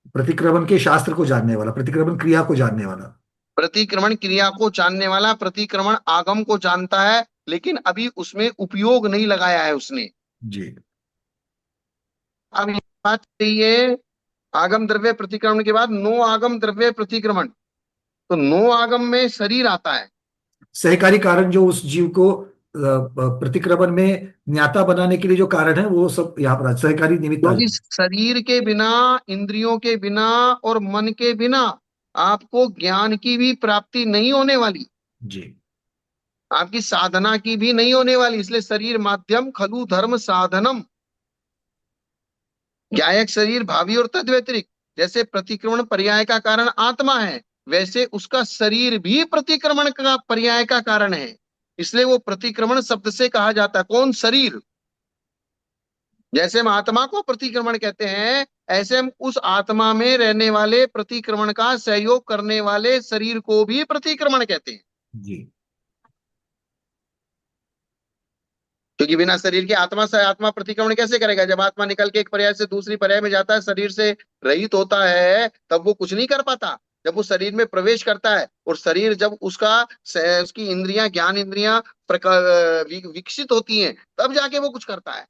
प्रतिक्रमण के शास्त्र को जानने वाला, प्रतिक्रमण क्रिया को जानने वाला। प्रतिक्रमण क्रिया को जानने वाला, प्रतिक्रमण आगम को जानता है, लेकिन अभी उसमें उपयोग नहीं लगाया है उसने। जी अब ये बात सही है, आगम द्रव्य प्रतिक्रमण के बाद नो आगम द्रव्य प्रतिक्रमण, तो नो आगम में शरीर आता है। सहकारी कारण जो उस जीव को प्रतिक्रमण में ज्ञाता बनाने के लिए जो कारण है वो सब यहाँ पर सहकारी निमित्त आ क्योंकि जाए। शरीर के बिना, इंद्रियों के बिना और मन के बिना आपको ज्ञान की भी प्राप्ति नहीं होने वाली, जी आपकी साधना की भी नहीं होने वाली। इसलिए शरीर माध्यम खलु धर्म साधनम, ज्ञायक शरीर भावी और तद व्यतिरिक्त। जैसे प्रतिक्रमण पर्याय का कारण आत्मा है, वैसे उसका शरीर भी प्रतिक्रमण का पर्याय का कारण है। इसलिए वो प्रतिक्रमण शब्द से कहा जाता है। कौन? शरीर। जैसे हम आत्मा को प्रतिक्रमण कहते हैं, ऐसे हम उस आत्मा में रहने वाले प्रतिक्रमण का सहयोग करने वाले शरीर को भी प्रतिक्रमण कहते हैं। जी क्योंकि बिना शरीर के आत्मा से आत्मा प्रतिक्रमण कैसे करेगा? जब आत्मा निकल के एक पर्याय से दूसरी पर्याय में जाता है, शरीर से रहित होता है, तब वो कुछ नहीं कर पाता। जब वो शरीर में प्रवेश करता है और शरीर जब उसकी इंद्रियां, ज्ञान इंद्रियां विकसित होती हैं, तब जाके वो कुछ करता है।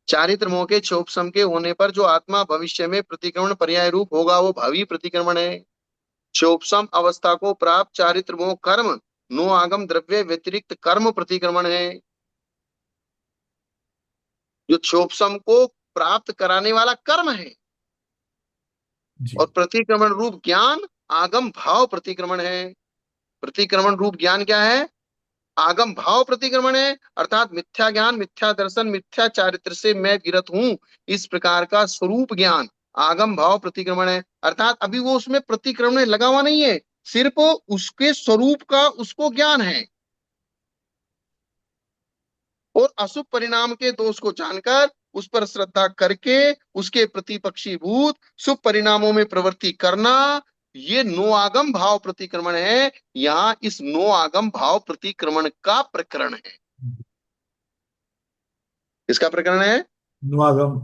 चारित्र मोह के क्षोभसम के होने पर जो आत्मा भविष्य में प्रतिक्रमण पर्याय रूप होगा, वो भावी प्रतिक्रमण है। क्षोभसम अवस्था को प्राप्त चारित्र मोह कर्म नो आगम द्रव्य व्यतिरिक्त कर्म प्रतिक्रमण है। जो क्षोभसम को प्राप्त कराने वाला कर्म है, जी और प्रतिक्रमण रूप ज्ञान आगम भाव प्रतिक्रमण है। प्रतिक्रमण रूप ज्ञान क्या है? आगम भाव प्रतिक्रमण है। अर्थात मिथ्या ज्ञान, मिथ्या दर्शन, मिथ्या चारित्र से मैं विरत हूं, इस प्रकार का स्वरूप ज्ञान आगम भाव प्रतिक्रमण है। अर्थात अभी वो उसमें प्रतिक्रमण में लगा हुआ नहीं है, सिर्फ उसके स्वरूप का उसको ज्ञान है। और अशुभ परिणाम के दोष को जानकर उस पर श्रद्धा करके उसके प्रतिपक्षीभूत शुभ परिणामों में प्रवृत्ति करना, ये नो आगम भाव प्रतिक्रमण है। यहाँ इस नो आगम भाव प्रतिक्रमण का प्रकरण है। इसका प्रकरण है नुआगम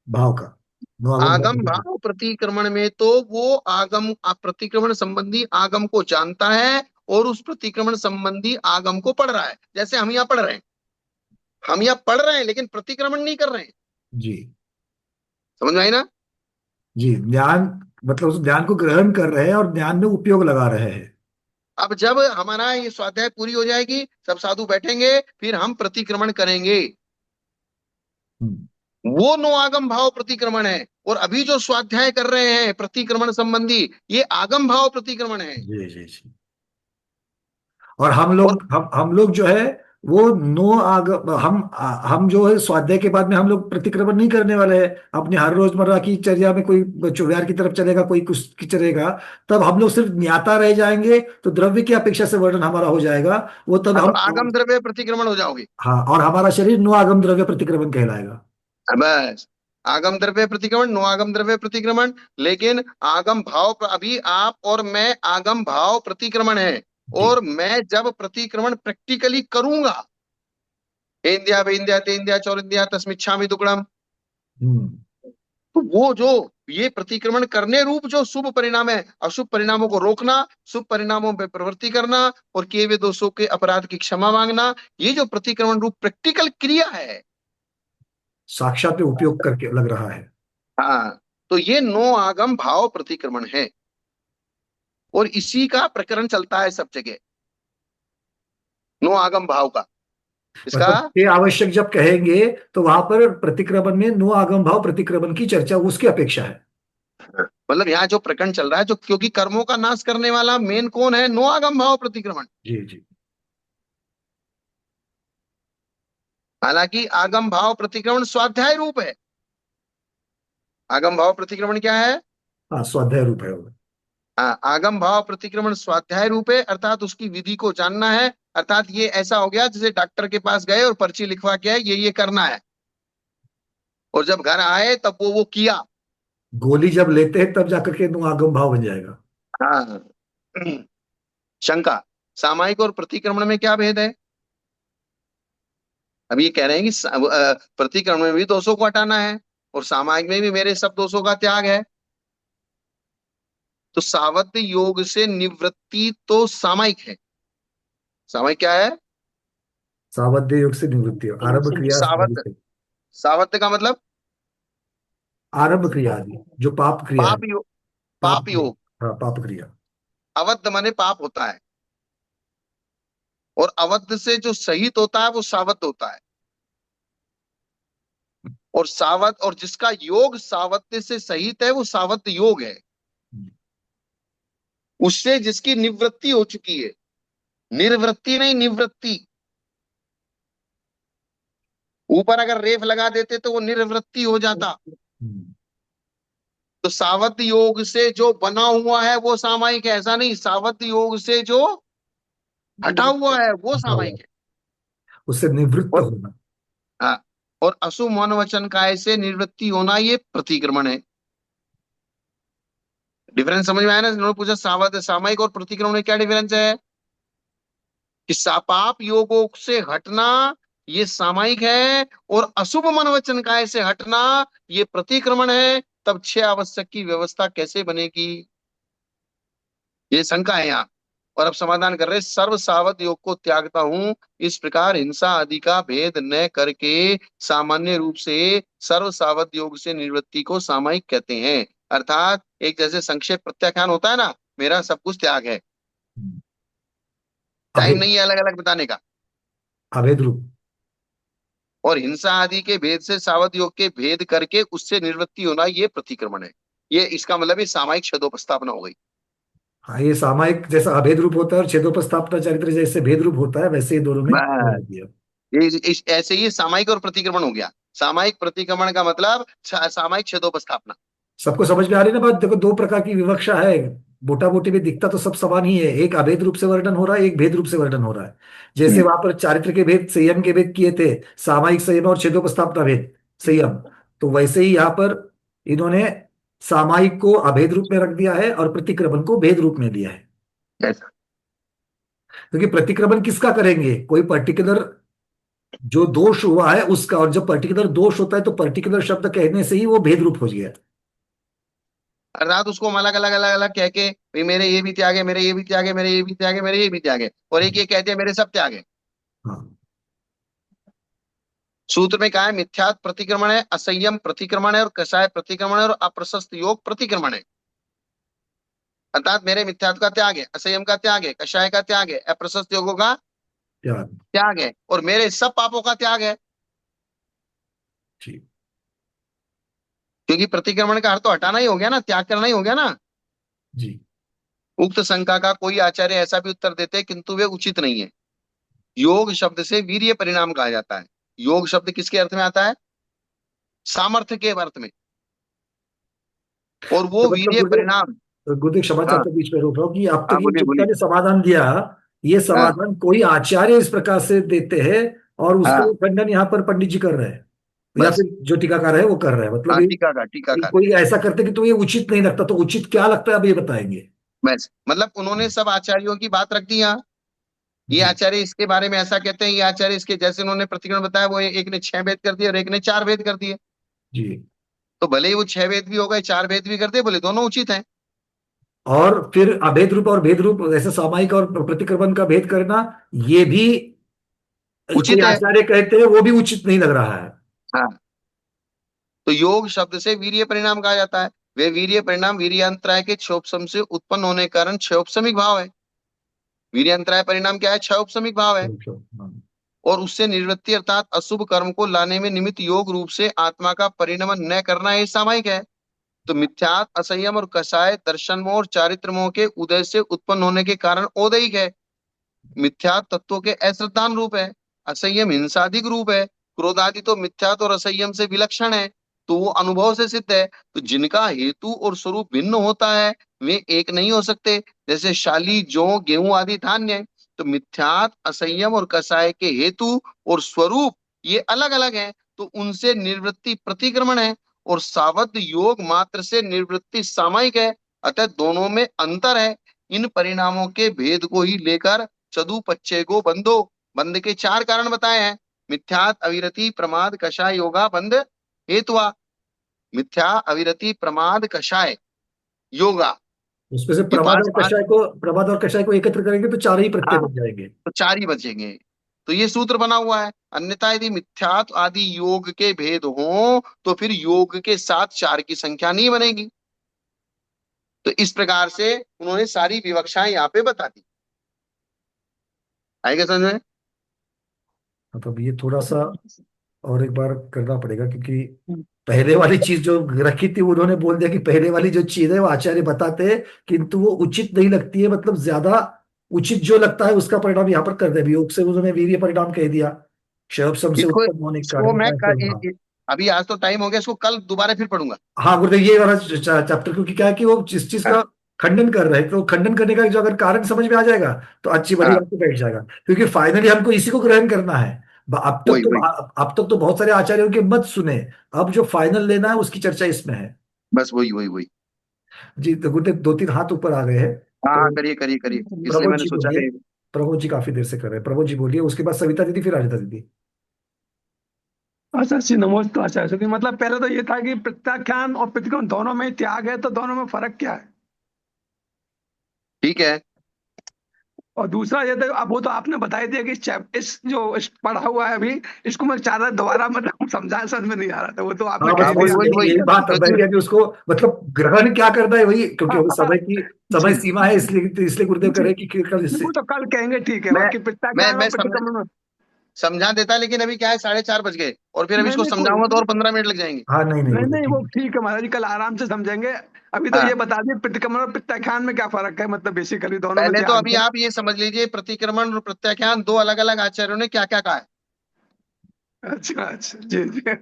भाव का, नुआगम भाव आगम का। भाव प्रतिक्रमण में। तो वो आगम प्रतिक्रमण संबंधी आगम को जानता है और उस प्रतिक्रमण संबंधी आगम को पढ़ रहा है। जैसे हम यहाँ पढ़ रहे हैं, हम यहाँ पढ़ रहे हैं लेकिन प्रतिक्रमण नहीं कर रहे हैं। जी समझ में आई ना? जी ज्ञान मतलब उस ज्ञान को ग्रहण कर रहे हैं और ज्ञान में उपयोग लगा रहे हैं। अब जब हमारा ये स्वाध्याय पूरी हो जाएगी, सब साधु बैठेंगे, फिर हम प्रतिक्रमण करेंगे। हम्म, वो नो आगम भाव प्रतिक्रमण है। और अभी जो स्वाध्याय कर रहे हैं प्रतिक्रमण संबंधी, ये आगम भाव प्रतिक्रमण है। जी जी जी। और और हम लोग जो है वो नो आग हम जो है स्वाध्याय के बाद में हम लोग प्रतिक्रमण नहीं करने वाले हैं। अपने हर रोजमर्रा की चर्या में कोई चौगार की तरफ चलेगा, कोई कुछ की चलेगा, तब हम लोग सिर्फ ज्ञाता रह जाएंगे, तो द्रव्य की अपेक्षा से वर्णन हमारा हो जाएगा। वो तब अब हम, आगम द्रव्य प्रतिक्रमण हो जाओगे। हाँ, और हमारा शरीर नो आगम द्रव्य प्रतिक्रमण कहलाएगा। बस, आगम द्रव्य प्रतिक्रमण, नो आगम द्रव्य प्रतिक्रमण। लेकिन आगम भाव अभी आप और मैं आगम भाव प्रतिक्रमण है। जी और मैं जब प्रतिक्रमण प्रैक्टिकली करूंगा, इंद्रिया इंद्रिया तेन्द्रिया चौरिंद्रिया तस्मिच्छामि दुक्कडम, हम्म तो वो जो ये प्रतिक्रमण करने रूप जो शुभ परिणाम है, अशुभ परिणामों को रोकना, शुभ परिणामों पे प्रवृत्ति करना और किए हुए दोषों के अपराध की क्षमा मांगना, ये जो प्रतिक्रमण रूप प्रैक्टिकल क्रिया है। साक्षात में उपयोग करके लग रहा है। हाँ, तो ये नो आगम भाव प्रतिक्रमण है। और इसी का प्रकरण चलता है सब जगह, नो आगम भाव का। इसका मतलब ये आवश्यक जब कहेंगे तो वहां पर प्रतिक्रमण में नो आगम भाव प्रतिक्रमण की चर्चा उसकी अपेक्षा है। मतलब यहाँ जो प्रकरण चल रहा है, जो क्योंकि कर्मों का नाश करने वाला मेन कौन है? नो आगम भाव प्रतिक्रमण। जी जी हालांकि आगम भाव प्रतिक्रमण स्वाध्याय रूप है। आगम भाव प्रतिक्रमण क्या है? हाँ, स्वाध्याय रूप है वो। हाँ, आगम भाव प्रतिक्रमण स्वाध्याय रूप है, अर्थात उसकी विधि को जानना है। अर्थात ये ऐसा हो गया जैसे डॉक्टर के पास गए और पर्ची लिखवा के आए, ये करना है, और जब घर आए तब वो किया। गोली जब लेते हैं तब जाकर के नो आगम भाव बन जाएगा। हाँ, शंका। सामायिक और प्रतिक्रमण में क्या भेद है? अब ये कह रहे हैं कि प्रतिक्रमण में भी दोषों को हटाना है और सामायिक में भी मेरे सब दोषों का त्याग है। तो सावध योग से निवृत्ति तो सामायिक है। सामायिक क्या है? सावध्य योग से निवृत्ति हो, आरंभ क्रिया आदि सावध, से। सावध का मतलब आरंभ क्रिया आदि, जो पाप क्रिया है। पाप योग, पाप पाप क्रिया। योग। हाँ, पाप क्रिया। अवध माने पाप होता है, और अवध से जो सहित होता है वो सावध होता है। और सावध, और जिसका योग सावध्य से सहित है वो सावध योग है। उससे जिसकी निवृत्ति हो चुकी है, निर्वृत्ति नहीं निवृत्ति। ऊपर अगर रेफ लगा देते तो वो निर्वृत्ति हो जाता। हम्म। तो सावध योग से जो बना हुआ है वो सामायिक है, ऐसा नहीं। सावध योग से जो हटा हुआ है वो हटा हुआ, सामायिक है। उससे निवृत्त और होना। हाँ, और अशुभ मन वचन काय से निवृत्ति होना ये प्रतिक्रमण है। डिफरेंस समझ में आया ना? उन्होंने पूछा सावध, सामायिक और प्रतिक्रमण में क्या डिफरेंस है? कि पाप योगों से हटना ये सामायिक है, और अशुभ मन वचन काय से हटना ये प्रतिक्रमण है। तब छह आवश्यक की व्यवस्था कैसे बनेगी, ये शंका है यहाँ। और अब समाधान कर रहे, सर्व सावध योग को त्यागता हूं, इस प्रकार हिंसा आदि का भेद न करके सामान्य रूप से सर्व सावध योग से निवृत्ति को सामायिक कहते हैं। अर्थात एक जैसे संक्षेप प्रत्याख्यान होता है ना, मेरा सब कुछ त्याग है, टाइम अभेद, नहीं है अलग अलग बताने का। अभेद रूप। और हिंसा आदि के भेद से सावध योग के भेद करके उससे निवृत्ति होना ये प्रतिक्रमण है। ये इसका मतलब ये सामायिक छदोपस्थापना हो गई। हाँ, ये सामायिक जैसा अभेद रूप होता है और छेदोपस्थापना चरित्र जैसे भेद रूप होता है, वैसे ही दोनों में मिला बस दिया। ऐसे ही सामायिक और प्रतिक्रमण हो गया। सामायिक प्रतिक्रमण का मतलब सामायिक छेदोपस्थापना। सबको समझ में आ रही है ना बात? देखो, दो प्रकार की विवक्षा है। मोटा मोटी में दिखता तो सब समान ही है, एक अभेद रूप से वर्णन हो रहा है, एक भेद रूप से वर्णन हो रहा है। जैसे हम्म, वहां पर चारित्र के भेद, संयम के भेद किए थे, सामायिक संयम और छेदोपस्थापना भेद संयम, तो वैसे ही यहाँ पर इन्होंने सामायिक को अभेद रूप में रख दिया है और प्रतिक्रमण को भेद रूप में दिया है। ऐसा। क्योंकि प्रतिक्रमण किसका करेंगे? कोई पर्टिकुलर जो दोष हुआ है उसका, और जब पर्टिकुलर दोष होता है तो पर्टिकुलर शब्द कहने से ही वो भेद रूप हो गया। अर्थात उसको हम अलग अलग अलग अलग कह के, भाई मेरे ये भी त्याग है, मेरे ये भी त्याग है, मेरे ये भी त्याग है, मेरे ये भी त्याग है, और एक ये कहते हैं मेरे सब त्याग है। हाँ। सूत्र में कहा है मिथ्यात् प्रतिक्रमण है, असंयम प्रतिक्रमण है, और कषाय प्रतिक्रमण है, और अप्रशस्त योग प्रतिक्रमण है। अर्थात मेरे मिथ्यात्व का त्याग है, असंयम का त्याग है, कषाय का त्याग है, अप्रशस्त योगों का त्याग। त्याग है, और मेरे सब पापों का त्याग है। ठीक। क्योंकि प्रतिक्रमण का अर्थ तो हटाना ही हो गया ना, त्याग करना ही हो गया ना। जी। उक्त शंका का कोई आचार्य ऐसा भी उत्तर देते हैं, किंतु वे उचित नहीं है। योग शब्द से वीर्य परिणाम कहा जाता है। योग शब्द किसके अर्थ में आता है? सामर्थ्य के अर्थ में। और वो तो मतलब वीर्य गुरुदेव, परिणाम। गुरुदेव क्षमा हाँ चाहता हूं, बीच में रोक रहा हूँ कि अब तक हाँ, ये बोलिए जितना बोलिए। भी समाधान दिया, ये हाँ समाधान कोई आचार्य इस प्रकार से देते हैं और उसका हाँ, खंडन यहाँ पर पंडित जी कर रहे हैं, या बस। फिर जो टीकाकार है वो कर रहे हैं। मतलब हाँ, ये टीकाकार। कोई ऐसा करते कि तो ये उचित नहीं लगता, तो उचित क्या लगता है अब ये बताएंगे। बस मतलब उन्होंने सब आचार्यों की बात रख दी यहाँ। ये जी। आचार्य इसके बारे में ऐसा कहते हैं, ये आचार्य इसके, जैसे उन्होंने प्रतिक्रमण बताया, वो एक ने 6 भेद कर दिए और एक ने 4 भेद कर दिए। जी। तो भले ही वो 6 भेद भी हो गए, 4 भेद भी कर दिए, बोले दोनों उचित है। और फिर अभेद रूप और भेद रूप, ऐसे सामायिक और प्रतिक्रमण का भेद करना, ये भी कोई उचित है। आचार्य कहते हैं, वो भी उचित नहीं लग रहा है। हाँ, तो योग शब्द से वीर्य परिणाम कहा जाता है। वे वीर्य परिणाम वीर्यांतराय के क्षोभसम से उत्पन्न होने के कारण क्षोभसमिक भाव है। वीर्यांतराय परिणाम क्या है? क्षोभसमिक भाव है। हाँ। और उससे निवृत्ति अर्थात अशुभ कर्म को लाने में निमित्त योग रूप से आत्मा का परिणमन न करना ये सामायिक है। तो मिथ्यात, असंयम और कषाय दर्शन मोह और चारित्र मोह के उदय से उत्पन्न होने के कारण औदैहिक है। मिथ्यात तत्वों के अश्रद्धान रूप है, असंयम हिंसादिक रूप है, क्रोधादि तो मिथ्यात और असंयम से विलक्षण है, तो वो अनुभव से सिद्ध है। तो जिनका हेतु और स्वरूप भिन्न होता है वे एक नहीं हो सकते। जैसे शाली, जौ, गेहूं आदि धान्य है। तो मिथ्यात, असंयम और कषाय के हेतु और स्वरूप ये अलग अलग है, तो उनसे निवृत्ति प्रतिक्रमण है, और सावध योग मात्र से निवृत्ति सामायिक है। अतः दोनों में अंतर है। इन परिणामों के भेद को ही लेकर चदुपच्चय गो बंधो। बंध के चार कारण बताए हैं। मिथ्यात, अविरति, प्रमाद, कषाय, योगा, बंध हेतुआ। मिथ्या, अविरति, प्रमाद, कषाय, योगा, उसमें से ये पांच पांच। प्रमाद और कषाय को एकत्र करेंगे तो चार ही प्रत्यय हाँ, बन जाएंगे। तो चार ही बचेंगे। तो ये सूत्र बना हुआ है। अन्यथा यदि मिथ्यात्व आदि योग के भेद हो तो फिर योग के साथ चार की संख्या नहीं बनेगी। तो इस प्रकार से उन्होंने सारी विवक्षाएं यहाँ पे बता दी। आएगा समझ में? मतलब ये थोड़ा सा और एक बार करना पड़ेगा, क्योंकि पहले वाली चीज जो रखी थी उन्होंने बोल दिया कि पहले वाली जो चीज है वो आचार्य बताते हैं, किंतु वो उचित नहीं लगती है, मतलब ज्यादा उचित जो लगता है उसका परिणाम यहाँ पर कर दे। वियोग से उन्होंने वीर्य परिणाम कह दिया, क्षयोपशम से इसको उत्पन्न होने के इसको कारण मैं क्या होगा। अभी आज तो टाइम हो गया, इसको कल दोबारा फिर पढ़ूंगा। हाँ गुरुदेव, ये वाला चैप्टर, क्योंकि क्या है कि वो जिस चीज हाँ का खंडन कर रहे हैं तो खंडन करने का जो अगर कारण समझ में आ जाएगा तो अच्छी बड़ी हाँ, बात पे बैठ जाएगा, क्योंकि फाइनली हमको इसी को ग्रहण करना है। वही वही, अब तक तो बहुत सारे आचार्यों के मत सुने, अब जो फाइनल लेना है उसकी चर्चा इसमें है। बस वही वही वही। जी तो गुरुदेव, दो तीन हाथ ऊपर आ गए हैं। हाँ हाँ, तो करिए करिए करिए। इसलिए प्रमोद मैंने जी सोचा बोलिए। कि प्रमोद जी काफी देर से कर रहे हैं, प्रमोद जी बोलिए, उसके बाद सविता दीदी, फिर राजता दीदी। अच्छा जी, नमस्ते आचार्य जी। मतलब पहले तो ये था कि प्रत्याख्यान और प्रतिक्रमण दोनों में त्याग है, तो दोनों में फर्क क्या है? ठीक है। और दूसरा ये था, अब वो तो आपने बता ही दिया कि पढ़ा हुआ है अभी, इसको मैं चाह रहा दोबारा, मतलब समझा, समझ में नहीं आ रहा था, वो तो आपने हाँ बस कह वही दिया। वही यही वही। यही बात है, मैं क्योंकि क्या कि उसको मतलब ग्रहण क्या करना है वही, क्योंकि वो समय जी, सीमा है, इसलिए इसलिए गुरुदेव जी, करे कि कल इससे। वो तो कल कहेंगे, ठीक है। मैं बाकी मैं प्रत्याख्यान और मैं समझ प्रतिक्रमण समझा देता, लेकिन अभी क्या है, 4:30 बज गए और फिर अभी नहीं इसको नहीं कोई, समझाऊंगा तो और 15 मिनट लग जाएंगे। हाँ नहीं नहीं नहीं गुरुदेव, नहीं, वो ठीक ठीक है महाराज जी, कल आराम से समझेंगे। अभी तो हाँ, ये बता दिए प्रतिक्रमण और प्रत्याख्यान में क्या फर्क है, मतलब बेसिकली दोनों में पहले तो त्याग अभी है। आप ये समझ लीजिए, प्रतिक्रमण और प्रत्याख्यान दो अलग अलग आचार्यों ने क्या क्या कहा है। अच्छा अच्छा, जी जी, ठीक है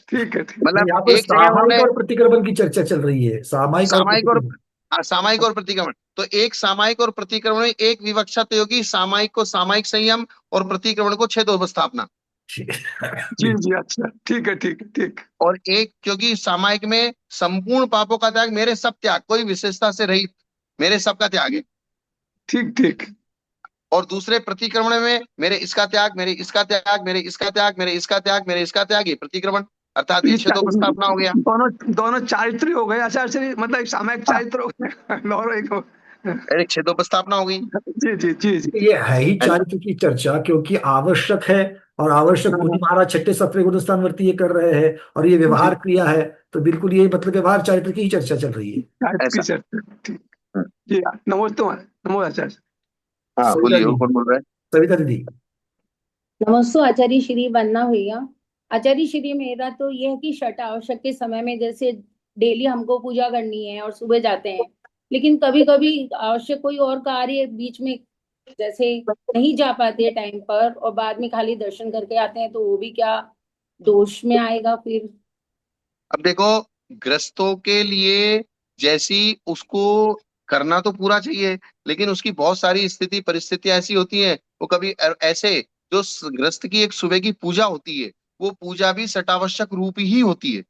ठीक। है। मतलब यहाँ पर एक जगह सामायिक उन्होंने और प्रतिक्रमण की चर्चा चल रही है, सामायिक और सामायिक और प्रतिक्रमण। सामायिक और प्रतिक्रमण, तो एक सामायिक और प्रतिक्रमण में एक विवक्षा तो होगी, सामायिक को सामायिक संयम और प्रतिक्रमण को छेदोपस्थापना। ठीक जी बिल्कुल। जी, अच्छा, ठीक है ठीक है ठीक। और एक, क्योंकि सामायिक में संपूर्ण पापों का त्याग, मेरे सब त्याग, कोई विशेषता से रहित, मेरे सब का त्याग है। ठीक ठीक। और दूसरे प्रतिक्रमण में मेरे इसका त्याग, मेरे इसका त्याग, मेरे इसका त्याग, मेरे इसका त्याग, मेरे इसका त्याग, ये प्रतिक्रमण, अर्थात तो ये ये छेदोपस्थापना हो गया। दोनों दोनों चारित्र हो गए आचार्य श्री, मतलब एक सामयिक हाँ, चारित्र हो गए दोनों एक अरे छेदोपस्थापना हो गई। जी जी जी जी। ये है ही है ना? चारित्र की चर्चा, क्योंकि आवश्यक है, और आवश्यक मुनि हाँ, महाराज छठे सत्वें गुण स्थानवर्ती ये कर रहे हैं, और ये जी, व्यवहार क्रिया है। तो बिल्कुल ये मतलब व्यवहार चारित्र की ही चर्चा चल रही है। चारित्र की ऐसा। चर्चा, ठीक। जी, नमस्ते महाराज, नमो आचार्य। हाँ सविता बोलिए, जी, और कौन बोल रहा है? सविता दीदी। नमस्ते आचार्य श्री, वंदना भैया। आचार्य श्री, मेरा तो यह है कि छठ आवश्यक के समय में जैसे डेली हमको पूजा करनी है और सुबह जाते हैं, लेकिन कभी कभी आवश्यक कोई और कार्य बीच में जैसे नहीं जा पाते टाइम पर और बाद में खाली दर्शन करके आते हैं, तो वो भी क्या दोष में आएगा फिर? अब देखो, ग्रस्तों के लिए जैसी उसको करना तो पूरा चाहिए, लेकिन उसकी बहुत सारी स्थिति परिस्थितियां ऐसी होती हैं, वो कभी ऐसे, जो ग्रस्त की एक सुबह की पूजा होती है, वो पूजा भी सटावश्यक रूप ही होती है।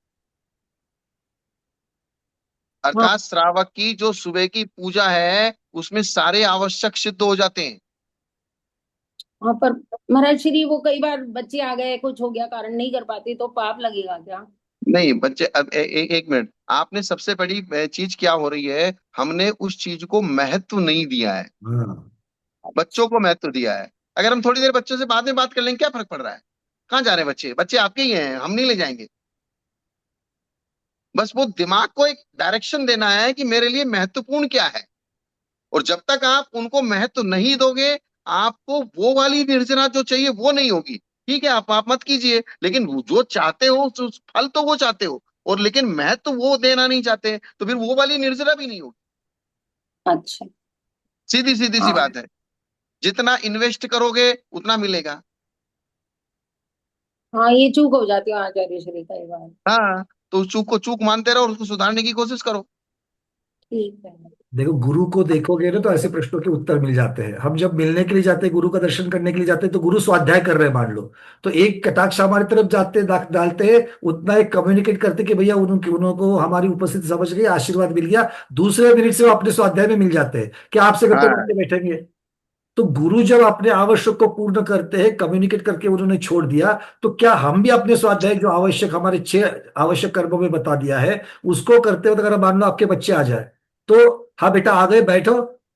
हाँ अर्थात श्रावक की जो सुबह की पूजा है उसमें सारे आवश्यक सिद्ध हो जाते हैं। हाँ, पर महाराज श्री वो कई बार बच्चे आ गए, कुछ हो गया कारण नहीं कर पाते, तो पाप लगेगा क्या? नहीं बच्चे, अब एक मिनट, आपने सबसे बड़ी चीज क्या हो रही है, हमने उस चीज को महत्व नहीं दिया है, हाँ बच्चों को महत्व दिया है। अगर हम थोड़ी देर बच्चों से बाद में बात कर लेंगे, क्या फर्क पड़ रहा है? कहाँ जा रहे हैं बच्चे? बच्चे आपके ही हैं, हम नहीं ले जाएंगे। बस वो दिमाग को एक डायरेक्शन देना है कि मेरे लिए महत्वपूर्ण क्या है। और जब तक आप उनको महत्व नहीं दोगे, आपको वो वाली निर्जना जो चाहिए वो नहीं होगी। ठीक है, आप मत कीजिए, लेकिन जो चाहते हो फल तो वो चाहते हो, और लेकिन महत्व वो देना नहीं चाहते, तो फिर वो वाली निर्जना भी नहीं होगी। अच्छा। सीधी सीधी सी हाँ बात है। जितना इन्वेस्ट करोगे उतना मिलेगा। हाँ, ये चूक हो जाती है आचार्य श्री कई बार। हाँ, तो उस चूक को चूक मानते रहो और उसको सुधारने की कोशिश करो। ठीक है। देखो, गुरु को देखोगे ना तो ऐसे प्रश्नों के उत्तर मिल जाते हैं। हम जब मिलने के लिए जाते हैं, गुरु का दर्शन करने के लिए जाते हैं, तो गुरु स्वाध्याय कर रहे हैं मान लो, तो एक कटाक्ष हमारी तरफ जाते डालते हैं, उतना एक कम्युनिकेट करते कि भैया उनको हमारी उपस्थिति समझ गई, आशीर्वाद मिल गया, दूसरे मिनट से वो अपने स्वाध्याय में मिल जाते हैं, क्या आपसे गप्पे हाँ, मारने बैठेंगे। तो गुरु जब अपने आवश्यक को पूर्ण करते हैं, कम्युनिकेट करके उन्होंने छोड़ दिया, तो क्या हम भी अपने स्वाध्याय जो आवश्यक, हमारे 6 आवश्यक कर्मों में बता दिया है, उसको करते हो? तो अगर मान लो आपके बच्चे आ जाए तो हाँ बेटा आ गए, बैठो,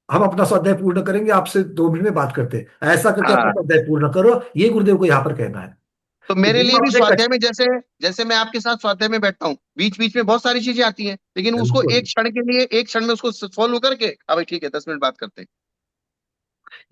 हम अपना स्वाध्याय पूर्ण करेंगे, आपसे 2 मिनट में बात करते हैं, ऐसा करके अपना हाँ, स्वाध्याय पूर्ण करो, ये गुरुदेव को यहाँ पर कहना है। तो तो मेरे लिए गुरु भी अपने स्वाध्याय में, जैसे जैसे मैं आपके साथ स्वाध्याय में बैठता हूँ, बीच बीच में बहुत सारी चीजें आती हैं, लेकिन उसको बिल्कुल, एक क्षण के लिए, एक क्षण में उसको सॉल्व करके, हाँ भाई ठीक है, 10 मिनट बात करते हैं।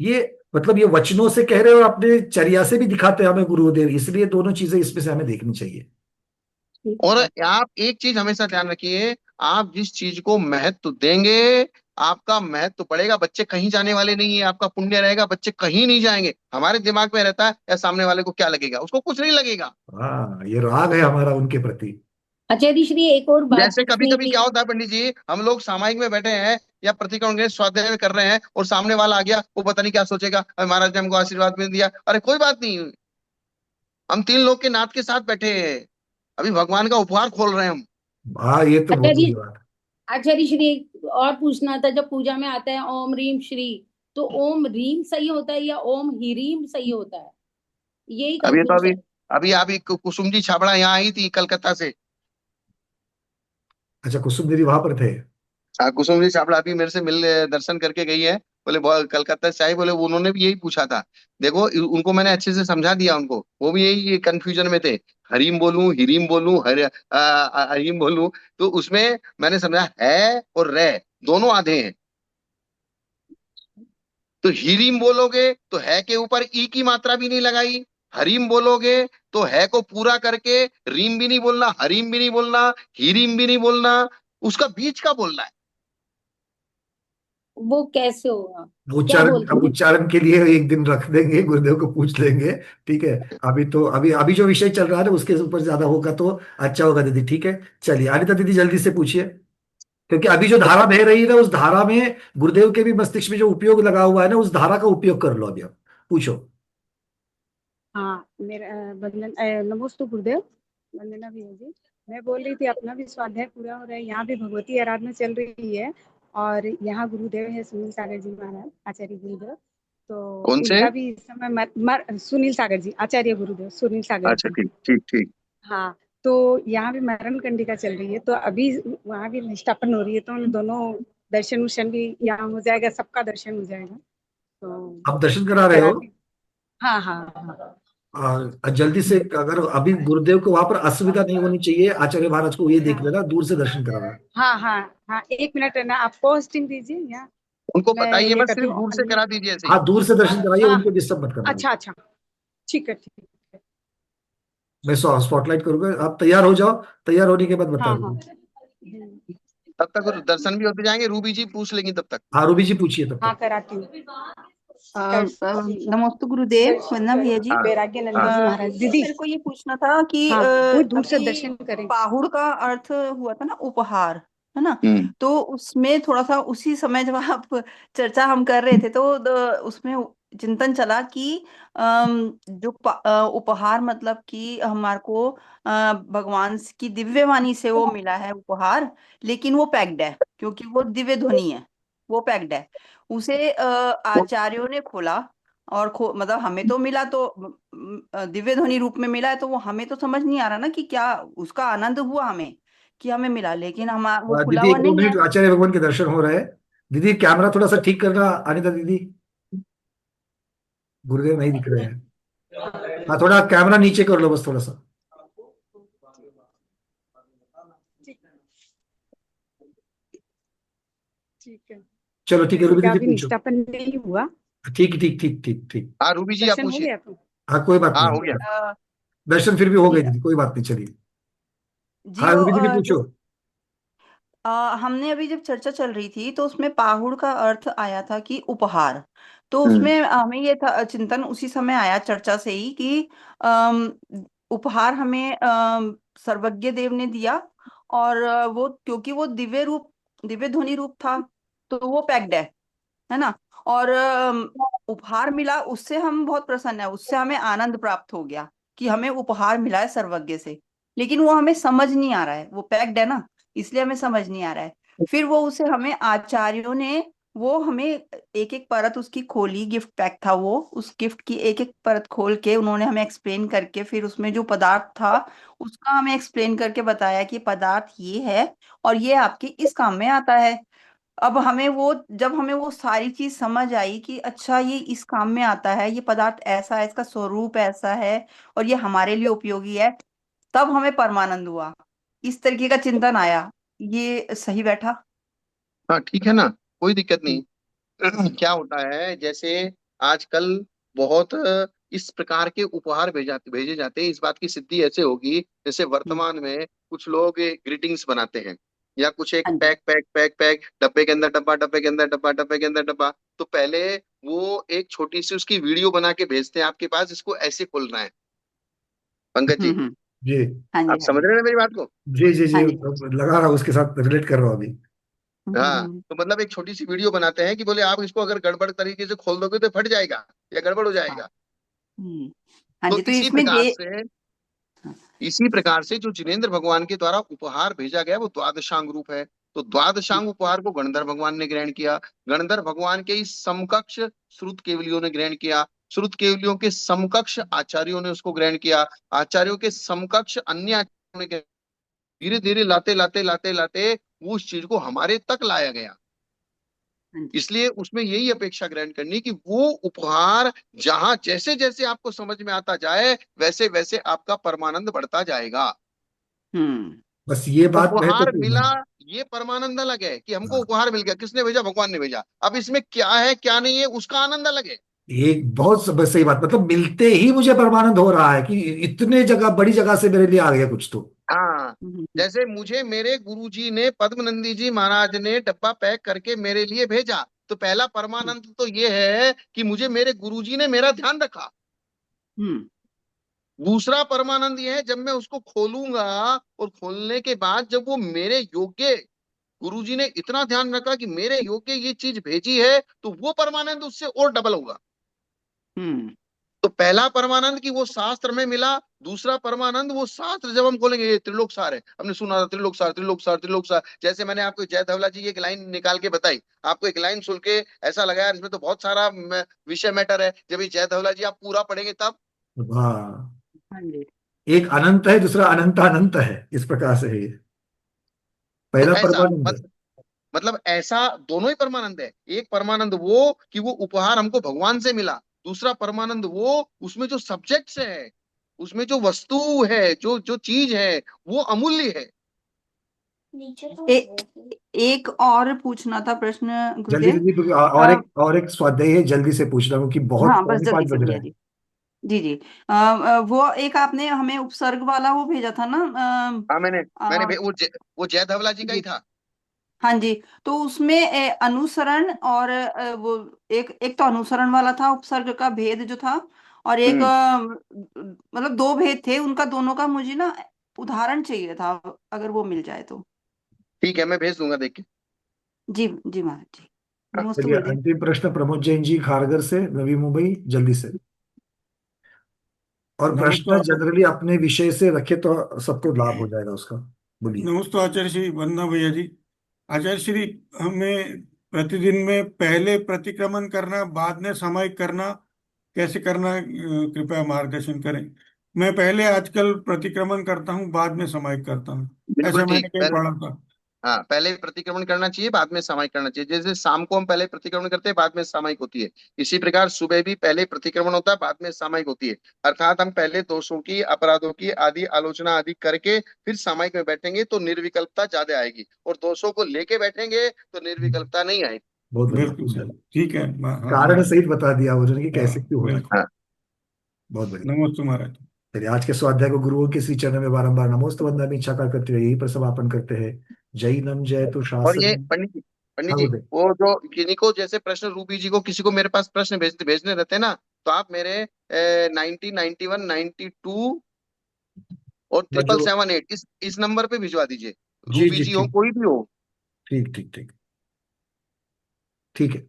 ये मतलब ये वचनों से कह रहे हो, अपने चर्या से भी दिखाते हैं हमें गुरुदेव, इसलिए दोनों चीजें इसमें से हमें देखनी चाहिए। और आप एक चीज हमेशा ध्यान रखिए, आप जिस चीज को महत्व देंगे, आपका महत्व बढ़ेगा। बच्चे कहीं जाने वाले नहीं है, आपका पुण्य रहेगा, बच्चे कहीं नहीं जाएंगे। हमारे दिमाग में रहता है या सामने वाले को क्या लगेगा, उसको कुछ नहीं लगेगा। हाँ, ये राग है हमारा उनके प्रति। आचार्य श्री, एक और बात जैसे कभी पूछनी कभी थी। क्या होता है पंडित जी, हम लोग सामायिक में बैठे हैं या प्रतिक्रमण स्वाध्याय में कर रहे हैं, और सामने वाला आ गया, वो पता नहीं क्या सोचेगा, अरे महाराज ने हमको आशीर्वाद में दिया, अरे कोई बात नहीं, हम 3 लोग के नाथ के साथ बैठे हैं, अभी भगवान का उपहार खोल रहे हैं हम। हाँ, ये तो बहुत बड़ी आचार्य बात आचार्य श्री, एक और पूछना था, जब पूजा में आता है ओम रीम श्री, तो ओम रीम सही होता है या ओम हीरीम सही होता है? यही अभी ये तो कंफ्यूज अभी है। अभी अभी कुसुम जी छाबड़ा यहाँ आई थी कलकत्ता से। है। अच्छा, कुसुम दीदी वहां पर थे? हाँ, कुसुम जी छाबड़ा अभी मेरे से मिल दर्शन करके गई है। बोले बहुत कलकत्ता से आई, बोले उन्होंने भी यही पूछा था। देखो उनको मैंने अच्छे से समझा दिया, उनको वो भी यही कंफ्यूजन में थे, हरीम बोलूं हिरीम बोलूं, हरीम बोलूं। तो उसमें मैंने समझा है और रे दोनों आधे हैं। तो हीरीम बोलोगे तो है के ऊपर ई की मात्रा भी नहीं लगाई, हरीम बोलोगे तो है को पूरा करके रीम भी नहीं बोलना, हरीम भी नहीं बोलना, हीरीम भी नहीं बोलना, उसका बीच का बोलना है। वो कैसे होगा? क्या उच्चारण, बोलते अब हैं? उच्चारण के लिए एक दिन रख देंगे, गुरुदेव को पूछ लेंगे। ठीक है, अभी तो अभी अभी जो विषय चल रहा है ना, उसके ऊपर ज्यादा होगा तो अच्छा होगा दीदी। ठीक है, चलिए अनिता दीदी जल्दी से पूछिए, क्योंकि अभी जो धारा बह रही है ना, उस धारा में गुरुदेव के भी मस्तिष्क में जो उपयोग लगा हुआ है ना, उस धारा का उपयोग कर लो। अभी आप पूछो। हाँ मेरा वंदन नमोस्तु गुरुदेव। वंदना भैया जी, मैं बोल रही थी अपना भी स्वाध्याय पूरा हो रहा है, यहाँ भी भगवती आराधना चल रही है, और यहाँ गुरुदेव है सुनील सागर जी महाराज, आचार्य गुरुदेव। तो कौन से? उनका भी इस समय सुनील सागर जी, आचार्य गुरुदेव सुनील सागर अच्छा, जी। ठीक ठीक ठीक। हाँ, तो यहाँ भी मरण कंडिका चल रही है, तो अभी वहाँ भी निष्ठापन हो रही है, तो उन दोनों दर्शन वर्शन भी यहाँ हो जाएगा, सबका दर्शन हो जाएगा। तो आप दर्शन करा रहे हो? कराती। हाँ हाँ हाँ। जल्दी से, अगर अभी गुरुदेव को वहां पर असुविधा नहीं होनी चाहिए, आचार्य महाराज को ये देख लेना, दूर से दर्शन कराना। हाँ हाँ हाँ, 1 मिनट है ना, आप पोस्टिंग दीजिए यहाँ, उनको मैं बताइए ये बस, करती सिर्फ हूँ दूर से करा दीजिए ऐसे ही। हाँ, दूर से दर्शन कराइए, हाँ उनको डिस्टर्ब मत करना। अच्छा अच्छा, ठीक है। मैं स्पॉटलाइट करूंगा, आप तैयार हो जाओ, तैयार होने के बाद बता हाँ हाँ। दो। तब तक दर्शन भी होते जाएंगे, रूबी जी पूछ लेंगी तब तक। हाँ, रूबी जी पूछिए तब हाँ तक। कराती हूँ। नमस्ते गुरुदेव, वंदना भैया जी। हाँ वैराग्य नंद हाँ, जी महाराज दीदी। मेरे को ये पूछना था कि हाँ, वो दूर से अभी दर्शन करें। पाहुड़ का अर्थ हुआ था ना, उपहार, है ना? हम्म। तो उसमें थोड़ा सा उसी समय जब आप चर्चा हम कर रहे थे, तो उसमें चिंतन चला कि जो उपहार मतलब कि हमारे को भगवान की दिव्य वाणी से वो मिला है उपहार, लेकिन वो पैक्ड है, क्योंकि वो दिव्य ध्वनि है, वो पैक्ड है। उसे आचार्यों ने खोला, और मतलब हमें तो मिला तो दिव्य ध्वनि रूप में मिला है, तो वो हमें तो समझ नहीं आ रहा ना कि क्या उसका आनंद हुआ हमें कि हमें मिला, लेकिन हम वो खुला दीदी हुआ एक दो नहीं है। मिनट, आचार्य भगवान के दर्शन हो रहे हैं। दीदी कैमरा थोड़ा सा ठीक करना, अनिता दीदी, गुरुदेव नहीं दिख रहे हैं। हाँ, थोड़ा कैमरा नीचे कर लो बस, थोड़ा सा। ठीक है, चलो ठीक है, रूबी ठीक है, दीदी अभी पूछो। निष्ठापन नहीं हुआ, ठीक ठीक ठीक ठीक ठीक। हाँ रूबी जी आप दर्शन हो पूछिए। गया तो। हाँ, कोई बात हाँ हो गया। नहीं, अ, दर्शन फिर भी हो गए जी दीदी, कोई बात नहीं, चलिए। जी, हाँ वो रूबी दीदी पूछो। हमने अभी जब चर्चा चल रही थी, तो उसमें पाहुड़ का अर्थ आया था कि उपहार। तो हम्म। उसमें हमें ये था चिंतन उसी समय आया चर्चा से ही कि अम, उपहार हमें सर्वज्ञ देव ने दिया, और वो क्योंकि वो दिव्य ध्वनि रूप था, तो वो पैक्ड है ना? और उपहार मिला, उससे हम बहुत प्रसन्न है, उससे हमें आनंद प्राप्त हो गया कि हमें उपहार मिला है सर्वज्ञ से, लेकिन वो हमें समझ नहीं आ रहा है, वो पैक्ड है ना, इसलिए हमें समझ नहीं आ रहा है। फिर वो उसे हमें आचार्यों ने वो हमें एक एक परत उसकी खोली, गिफ्ट पैक था वो, उस गिफ्ट की एक एक परत खोल के उन्होंने हमें एक्सप्लेन करके, फिर उसमें जो पदार्थ था उसका हमें एक्सप्लेन करके बताया कि पदार्थ ये है और ये आपके इस काम में आता है। अब हमें वो, जब हमें वो सारी चीज समझ आई कि अच्छा ये इस काम में आता है, ये पदार्थ ऐसा है, इसका स्वरूप ऐसा है और ये हमारे लिए उपयोगी है, तब हमें परमानंद हुआ। इस तरीके का चिंतन आया। ये सही बैठा? हाँ ठीक है ना, कोई दिक्कत हम्म, नहीं। क्या होता है, जैसे आजकल बहुत इस प्रकार के उपहार भेजे जाते हैं, इस बात की सिद्धि ऐसे होगी जैसे हम्म, वर्तमान में कुछ लोग ग्रीटिंग्स बनाते हैं, या कुछ एक हाँ जी। पैक पैक पैक पैक, डब्बे के अंदर डब्बा, डब्बे के अंदर डब्बा, डब्बे के अंदर डब्बा। तो पहले वो एक छोटी सी उसकी वीडियो बना के भेजते हैं आपके पास, इसको ऐसे खोलना है। पंकज जी, जी हाँ जी, आप हाँ समझ जी, रहे हैं ना मेरी बात को? जी जी जी, हाँ जी। लगा रहा हूँ उसके साथ रिलेट कर रहा हूँ अभी। हाँ, तो मतलब एक छोटी सी वीडियो बनाते हैं कि बोले आप इसको अगर गड़बड़ तरीके से खोल दोगे तो फट जाएगा या गड़बड़ हो हाँ। जाएगा। हाँ तो जी, तो इसमें ये, हाँ, इसी प्रकार से जो जिनेन्द्र भगवान के द्वारा उपहार भेजा गया वो द्वादशांग रूप है। तो द्वादशांग उपहार को गणधर भगवान ने ग्रहण किया। गणधर भगवान के इस समकक्ष श्रुत केवलियों ने ग्रहण किया। श्रुत केवलियों के समकक्ष आचार्यों ने उसको ग्रहण किया। आचार्यों के समकक्ष अन्य आचार्यों ने ग्रहण। धीरे धीरे लाते लाते लाते लाते वो उस चीज को हमारे तक लाया गया। हाँ जी। इसलिए उसमें यही अपेक्षा ग्रहण करनी कि वो उपहार जहां जैसे जैसे आपको समझ में आता जाए वैसे वैसे आपका परमानंद बढ़ता जाएगा। हम्म। बस ये बात उपहार महत्वपूर्ण मिला, है। ये परमानंद अलग है कि हमको हाँ, उपहार मिल गया, किसने भेजा? भगवान ने भेजा। अब इसमें क्या है क्या नहीं है उसका आनंद अलग है। एक बहुत सही बात, मतलब मिलते ही मुझे परमानंद हो रहा है कि इतने जगह, बड़ी जगह से मेरे लिए आ गया कुछ तो। हाँ, जैसे मुझे मेरे गुरुजी ने, पद्मनंदी जी महाराज ने डब्बा पैक करके मेरे लिए भेजा, तो पहला परमानंद तो ये है कि मुझे मेरे गुरुजी ने मेरा ध्यान रखा। हम्म। दूसरा परमानंद ये है जब मैं उसको खोलूंगा और खोलने के बाद जब वो मेरे योग्य, गुरुजी ने इतना ध्यान रखा कि मेरे योग्य ये चीज भेजी है, तो वो परमानंद उससे और डबल होगा। हम्म। तो पहला परमानंद कि वो शास्त्र में मिला। दूसरा परमानंद वो शास्त्र जब हम खोलेंगे, ये त्रिलोक सार है, हमने सुना था त्रिलोक सार, त्रिलोक सार, त्रिलोक सार। जैसे मैंने आपको जय धवला जी की एक लाइन निकाल के बताई, आपको एक लाइन सुन के ऐसा लगा यार इसमें तो बहुत सारा विषय मैटर है। जब ये जय धवला जी आप पूरा पढ़ेंगे तब। हाँ, हाँ जी। एक अनंत है, दूसरा अनंत अनंत है, इस प्रकार से है ये। तो पहला ऐसा परमानंद है। मतलब ऐसा दोनों ही परमानंद है। एक परमानंद वो कि वो उपहार हमको भगवान से मिला। दूसरा परमानंद वो उसमें जो सब्जेक्ट्स है, उसमें जो वस्तु है, जो जो चीज है, वो अमूल्य है। एक और पूछना था प्रश्न जल्दी गुरुदेव। जल्दी, क्योंकि अ, और एक स्वाध्याय है, जल्दी से पूछ रहा हूँ कि बहुत हाँ, बस पौने जल्दी 5 से बज रहे भैया हैं। जी। जी जी। वो एक आपने हमें उपसर्ग वाला वो भेजा था ना। हाँ, अ, मैंने अ, वो जय धवला जी का ही जी, था। हाँ जी। तो उसमें अनुसरण और वो एक एक तो अनुसरण वाला था, उपसर्ग का भेद जो था, और एक हम्म, मतलब दो भेद थे उनका, दोनों का मुझे ना उदाहरण चाहिए था, अगर वो मिल जाए तो। ठीक है, मैं भेज दूंगा देख के। जी जी महाराज जी। नमस्ते चलिए, गुरुदेव। अंतिम प्रश्न प्रमोद जैन जी खारगर से, नवी मुंबई, जल्दी से। और नमस्ते प्रश्न जनरली अपने विषय से रखे तो सबको लाभ हो जाएगा उसका। बोलिए। नमस्ते आचार्य श्री, वंदना भैया जी। आचार्य श्री, हमें प्रतिदिन में पहले प्रतिक्रमण करना, बाद में सामायिक करना, कैसे करना है, कृपया मार्गदर्शन करें। मैं पहले आजकल प्रतिक्रमण करता हूँ, बाद में सामायिक करता हूँ। बिल्कुल ऐसा मैंने ठीक। कहीं पहले, पढ़ा था। हाँ, पहले प्रतिक्रमण करना चाहिए, बाद में सामायिक करना चाहिए। जैसे शाम को हम पहले प्रतिक्रमण करते हैं, बाद में सामायिक होती है। इसी प्रकार सुबह भी पहले प्रतिक्रमण होता है, बाद में सामायिक होती है। अर्थात हम पहले दोषों की, अपराधों की आदि आलोचना आदि करके फिर सामायिक में बैठेंगे तो निर्विकल्पता ज्यादा आएगी, और दोषों को लेके बैठेंगे तो निर्विकल्पता नहीं आएगी। बहुत बढ़िया, बिल्कुल सर, ठीक है। हाँ कारण सहित बता दिया उन्होंने कि हाँ, कैसे क्यों होना है। बिल्कुल। हाँ, बहुत बढ़िया। नमस्ते महाराज। चलिए, आज के स्वाध्याय को गुरुओं के श्री चरण में बारंबार नमोस्त वंदना इच्छा करते हुए यही पर समापन करते हैं। जय नम जय तु और ये शासन। पंडित जी, पंडित हाँ जी, बोले। वो जो किन्हीं को जैसे प्रश्न, रूबी जी को किसी को मेरे पास प्रश्न भेजने रहते हैं ना, तो आप मेरे 1991 92 और मैं ट्रिपल जो, सेवन एट इस नंबर पे भिजवा दीजिए। जी रूबी जी जी हो, ठीक, कोई भी हो। ठीक ठीक ठीक, ठीक है।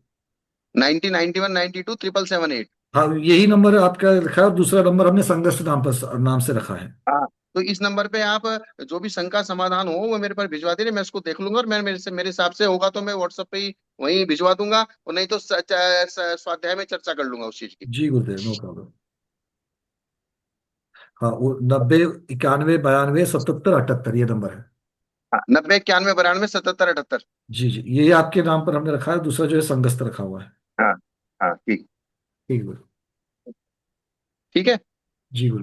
1991 92 777 8। हाँ, यही नंबर आपका रखा है, और दूसरा नंबर हमने संगस्त नाम से रखा है। हाँ, तो इस नंबर पे आप जो भी शंका समाधान हो वो मेरे पर भिजवा दीजिए, मैं उसको देख लूंगा, और मैं मेरे हिसाब से होगा तो मैं व्हाट्सएप पे ही वहीं भिजवा दूंगा, और नहीं तो स्वाध्याय में चर्चा कर लूंगा उस चीज की। जी गुरुदेव, नो प्रॉब्लम। हाँ, वो 90 91 92 77 78 ये नंबर है। हाँ, 90 91 92 77 78। जी जी, ये आपके नाम पर हमने रखा है, दूसरा जो है संगस्त रखा हुआ है। हाँ हाँ, ठीक। ठीक है गुरु। ठीक है। जी गुरु।